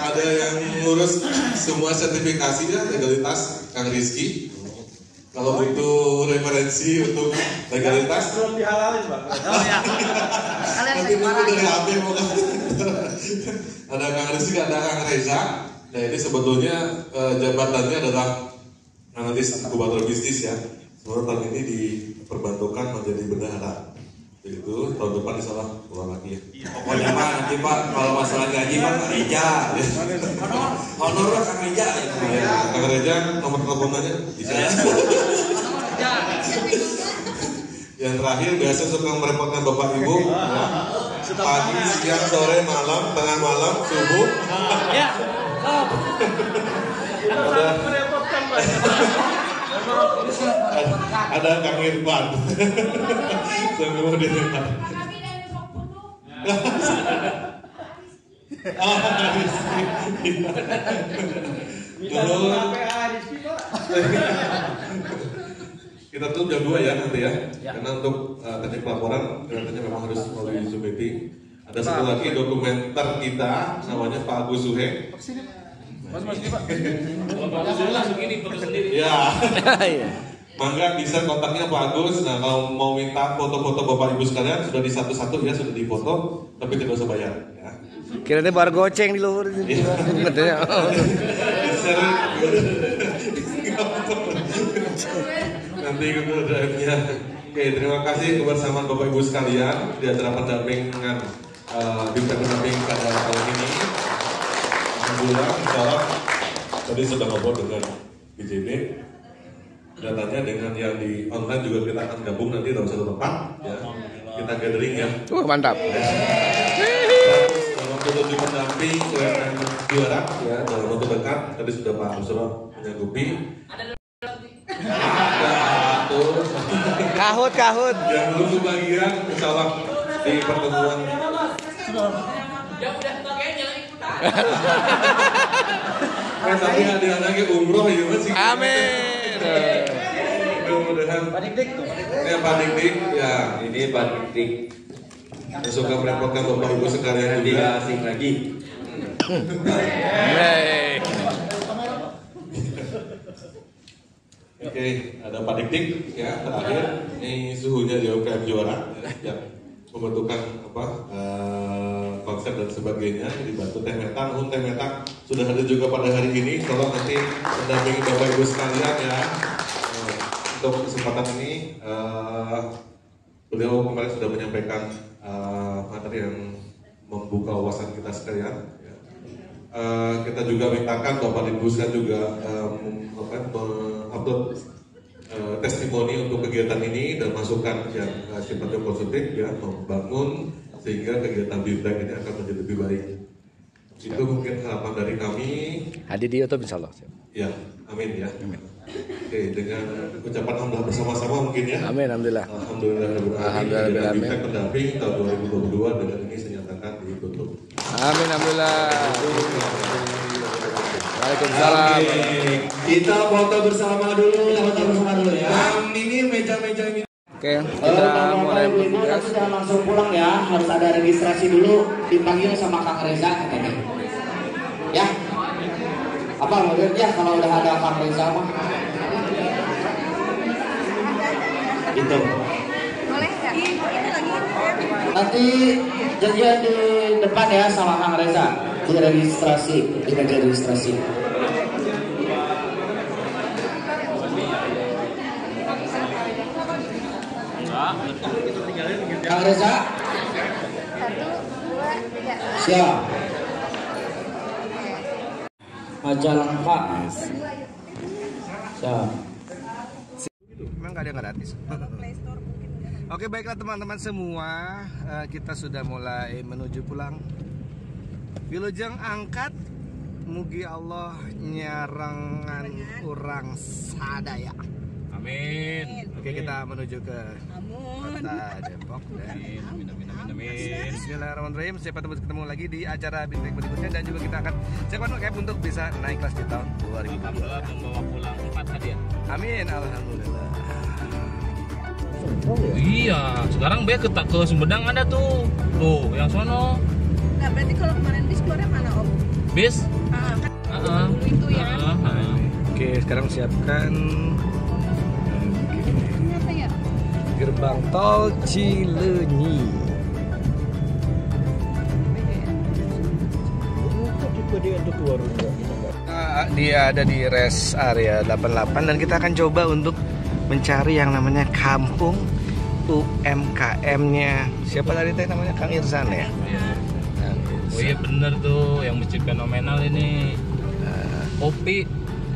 Ada yang ngurus semua sertifikasinya, legalitas Kang Rizky. Kalau butuh referensi untuk legalitas, belum dihalalin Pak. Oh ya. nanti nunggu dari HP bukan. Ada Kang Rizky, ada Kang Reza. Nah ini sebetulnya jabatannya adalah analis inkubator bisnis ya. Sebenarnya tahun ini diperbantukan menjadi bendahara. Itu tahun depan insyaallah keluar lagi ya. Pokoknya Pak nanti Pak kalau masalah gaji Pak Kang Reza. Honor Kang Reza. Kang Reza nomor teleponnya bisa. Yang terakhir biasa suka merepotkan Bapak Ibu. Pagi, siang, sore, malam, tengah malam, subuh. Ya. Ada Kang Irfan. Semua di depan. Kita tutup jam 2 ya nanti ya. Karena untuk teknik pelaporan kelihatannya memang harus melalui Zoom meeting. Ada satu lagi dokumenter kita namanya Pak Agus Suhe. Mas Pak. Kalau Pak Agus langsung ini foto sendiri. Ya. Mangga bisa kontaknya Pak Agus. Nah kalau mau minta foto-foto Bapak Ibu sekalian sudah di satu-satu ya, sudah difoto, tapi tidak usah bayar. Ya. Kira-kira bar goceng di luhur. Nanti Google Drive-nya. Oke, terima kasih kebersamaan Bapak Ibu sekalian di acara pendampingan Bintang pendamping pada tahun ini. Alhamdulillah, insyaallah tadi sudah ngobrol dengan BJB. Datanya dengan yang di online juga kita akan gabung nanti dalam satu tempat. Ya. Kita gathering ya. Mantap. Dalam bentuk pendamping UMKM juara ya dalam bentuk dekat. Tadi sudah Pak Nusro menyanggupi. Kahut. Yang belum kebagian, insyaallah di pertemuan. Yang udah kebagian jangan ikutan. Tapi ada lagi umroh ya masih. Amin. Mudah-mudahan. Pak Dik tuh. Ya Pak Dik. Ya ini Pak Dik. Yang suka merepotkan Bapak Ibu sekalian juga. Asing lagi. Oke, ada Pak Dik ya terakhir. Ini suhunya di UMKM juara ya. Pembentukan konsep dan sebagainya dibantu Teh Metang. Teh Metang sudah ada juga pada hari ini. Tolong nanti mendampingi Bapak Ibu sekalian ya. Untuk kesempatan ini beliau kemarin sudah menyampaikan materi yang membuka wawasan kita sekalian. Ya. Kita juga mintakan Bapak Dinkbuskan juga upload testimoni untuk kegiatan ini dan masukan yang sifatnya positif ya, membangun sehingga kegiatan BIMTEK ini akan menjadi lebih baik. Itu mungkin harapan dari kami. Hadir di YouTube insyaallah. Ya, amin ya. Amin. Oke, dengan ucapan alhamdulillah bersama-sama mungkin ya. Amin, alhamdulillah. Alhamdulillah. BIMTEK pendamping tahun 2022 dengan ini saya nyatakan ditutup. Amin, alhamdulillah. Waalaikumsalam. Kita foto bersama dulu ya. Ini meja-meja ini. Oke, kita mulai Ibu nanti jangan langsung pulang ya, harus ada registrasi dulu, dipanggil sama Kang Reza katanya. Ya. Apa menurut ya kalau udah ada Kang Reza mah? Gitu. Boleh nggak? Ini lagi. Nanti janjian di depan ya sama Kang Reza di registrasi, di meja registrasi. Kang Reza. 1, 2, 3. Siap. Majalengka. Siap. Memang nggak ada yang gratis. Oke, baiklah teman-teman semua, kita sudah mulai menuju pulang. Wilujeng angkat, mugi Allah nyarangan urang sadaya. Amin. Oke, kita menuju ke kota Depok. Amin. Bismillahirrahmanirrahim. Sampai ketemu lagi di acara BIMTEK berikutnya dan juga kita akan cekpan kayak untuk bisa naik kelas di tahun 2022. Membawa pulang 4 hadiah. Amin, alhamdulillah. Iya, sekarang be ke Sumedang ada tuh. Tuh, yang sono. Nah, berarti kalau kemarin bis keluarnya mana, Om? Bis? Kan dulu itu ya. Oke, sekarang siapkan gerbang tol Cileunyi. Dia ada di rest area 88 dan kita akan coba untuk mencari yang namanya kampung UMKM-nya. Siapa tadi teh namanya? Kang Irsan ya? Iya. Oh iya bener tuh yang masjid fenomenal ini. Kopi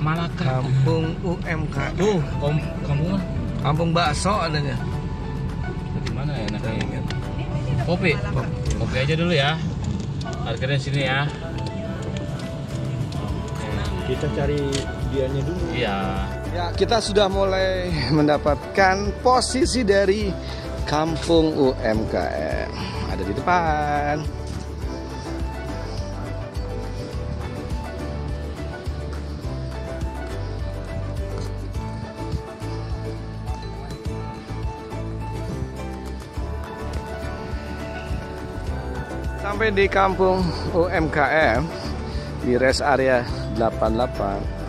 Malaka. Kampung UMKM. Kampung mah? Kampung bakso adanya. Di mana ya enaknya? Kopi. Kopi aja dulu ya. Parkirnya sini ya. Kita cari dianya dulu. Iya. Ya, kita sudah mulai mendapatkan posisi dari Kampung UMKM. Ada di depan. Sampai di Kampung UMKM di rest area 88.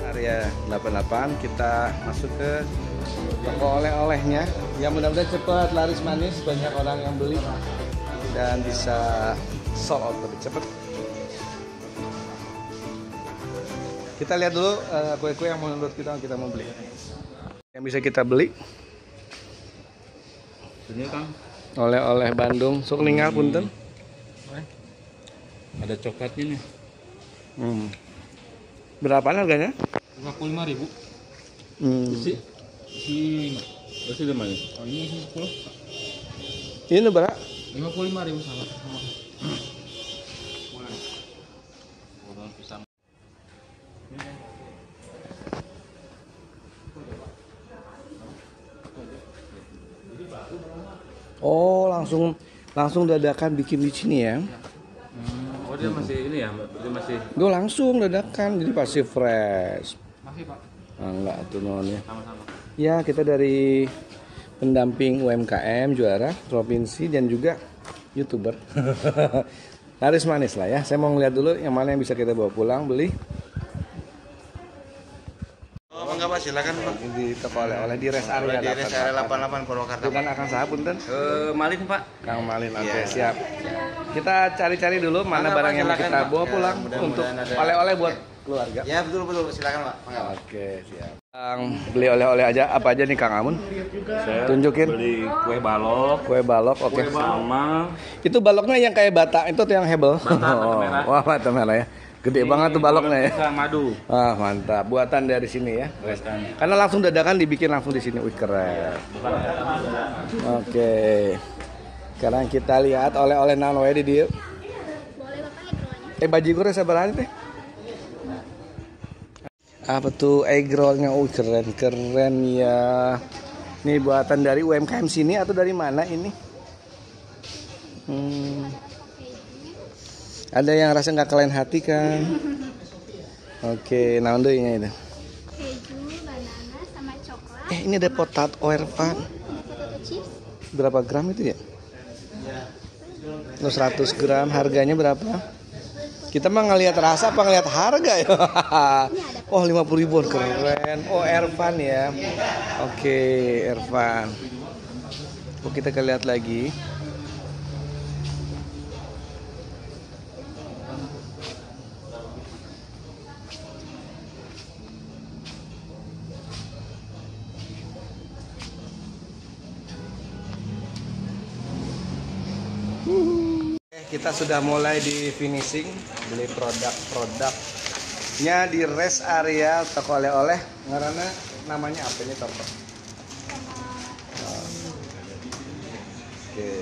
Area 88 kita masuk ke toko oleh-olehnya. Ya mudah-mudahan cepat laris manis, banyak orang yang beli dan bisa sold out lebih cepat. Kita lihat dulu kue-kue yang menurut kita mau beli. Yang bisa kita beli. Ini Kang. Oleh-oleh Bandung, sok ningal punten. Ada coklatnya nih. Berapaan harganya? 55.000. Isi 5. Isi 5 ya? Oh ini isi 10. Ini berapa? 55.000 sama. Oh, langsung dadakan bikin di sini ya. Oh dia masih ini ya, dia masih. Gue langsung dadakan, jadi pasti fresh. Masih Pak. Enggak tuh nonnya. Sama-sama. Ya kita dari pendamping UMKM juara provinsi dan juga YouTuber. Laris manis lah ya. Saya mau ngeliat dulu yang mana yang bisa kita bawa pulang beli. Oh enggak Pak, silakan Pak. Di toko oleh-oleh di rest area 88 Purwakarta. Bukan akan saha punten? Malin Pak. Kang Malin, oke siap. Kita cari-cari dulu mana barang yang kita bawa pulang untuk oleh-oleh buat keluarga. Ya betul silakan Pak. Oke siap. Beli oleh-oleh aja apa aja nih Kang Amun? Saya tunjukin. Beli kue balok. Kue balok, oke. Sama. Itu baloknya yang kayak bata, itu tuh yang hebel. Mata merah. Wah mata merah ya. Gede banget tuh baloknya ya. Madu. Ah mantap, buatan dari sini ya. Buatan. Karena langsung dadakan dibikin langsung di sini, wih keren. Oke. Sekarang kita lihat oleh-oleh naon wae di dieu. Bajigur sabarani teh? Apa tuh egg rollnya? Oh keren ya. Ini buatan dari UMKM sini atau dari mana ini? Ada yang rasa nggak kalian hati kan? Oke, naon deui nya itu? Keju, banana, sama coklat. Ini ada potato Ervan. Potato chips. Berapa gram itu ya? 100 gram, harganya berapa? Kita mah ngelihat rasa apa ngelihat harga ya? Oh 50.000 keren. Oh Ervan ya. Oke Ervan. Oh kita lihat lagi. Kita sudah mulai di finishing beli produk-produknya di rest area toko oleh-oleh. Karena namanya apa ini toko? Oke.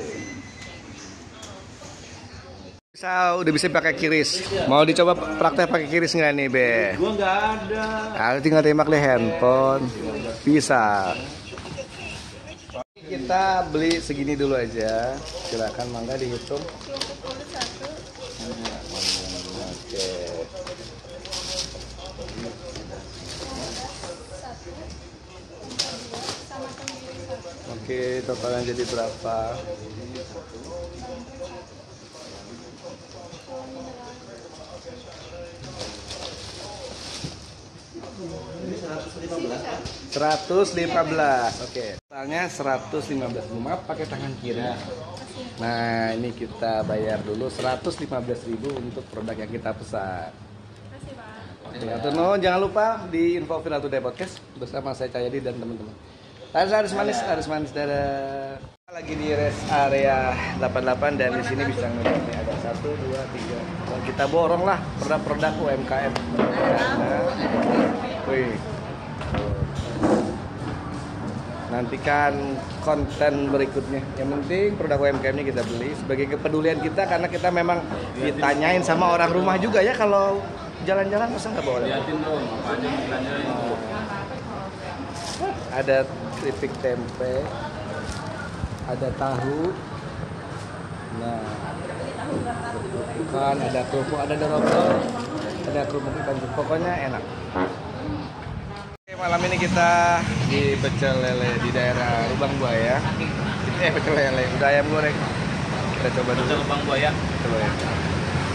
Udah bisa pakai kiris. Mau dicoba praktek pakai kiris nggak nih Be? Gua nggak ada. Tinggal tembak deh handphone. Bisa. Kita beli segini dulu aja. Silakan mangga dihitung. 21. Oke. Oke. Oke, totalnya jadi berapa? Ini 115. 115. Oke. Totalnya 115. Maaf pakai tangan kiri. Nah, ini kita bayar dulu 115.000 untuk produk yang kita pesan. Oke, jangan lupa di Info Viral Today Podcast bersama saya Cahyadi dan teman-teman. Harus manis, dadah. Lagi di rest area 88 dan di sini bisa ngeliat nih ada 1, 2, 3. Dan kita borong lah produk-produk UMKM. Wih. Nantikan konten berikutnya. Yang penting produk UMKM ini kita beli sebagai kepedulian kita karena kita memang ditanyain sama orang rumah juga ya kalau jalan-jalan masa nggak boleh. Liatin dong apa aja yang ditanyain. Ada keripik tempe, ada tahu, nah, bukan ada kerupuk, ada dodol, ada kerupuk ikan, pokoknya enak. Oke, malam ini kita di pecel lele di daerah Lubang Buaya. Pecel lele, udah ayam goreng. Kita coba dulu. Pecel Lubang Buaya.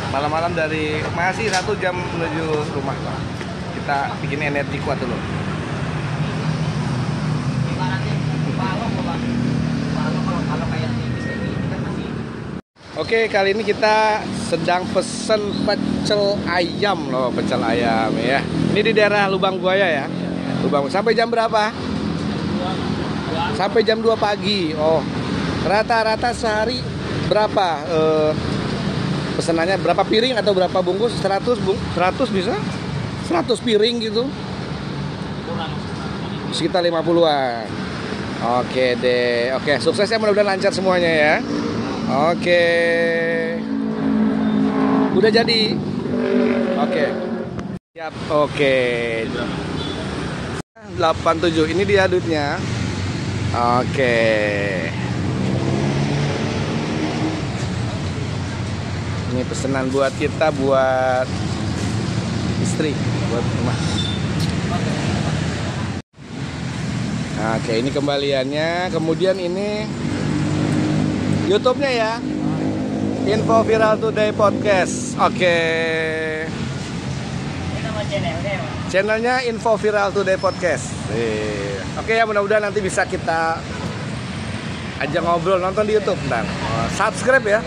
Malam-malam dari masih 1 jam menuju rumah. Kita bikin energi kuat dulu. Oke, kali ini kita sedang pesen pecel ayam loh, pecel ayam ya. Ini di daerah Lubang Buaya ya. Lubang. Sampai jam berapa? Sampai jam 2 pagi. Oh, rata-rata sehari berapa? Pesenannya berapa piring atau berapa bungkus? 100 bisa? 100 piring gitu? Sekitar 50-an. Oke deh. Oke, sukses ya, mudah-mudahan lancar semuanya ya. Oke. Udah jadi. Oke. Siap. Oke. 87. Ini dia duitnya. Oke. Ini pesanan buat kita, buat istri, buat rumah. Oke, ini kembaliannya. Kemudian ini YouTube-nya ya, Info Viral Today Podcast. Oke. Channelnya Info Viral Today Podcast. Oke ya, mudah-mudahan nanti bisa kita ajak ngobrol, nonton di YouTube dan subscribe ya.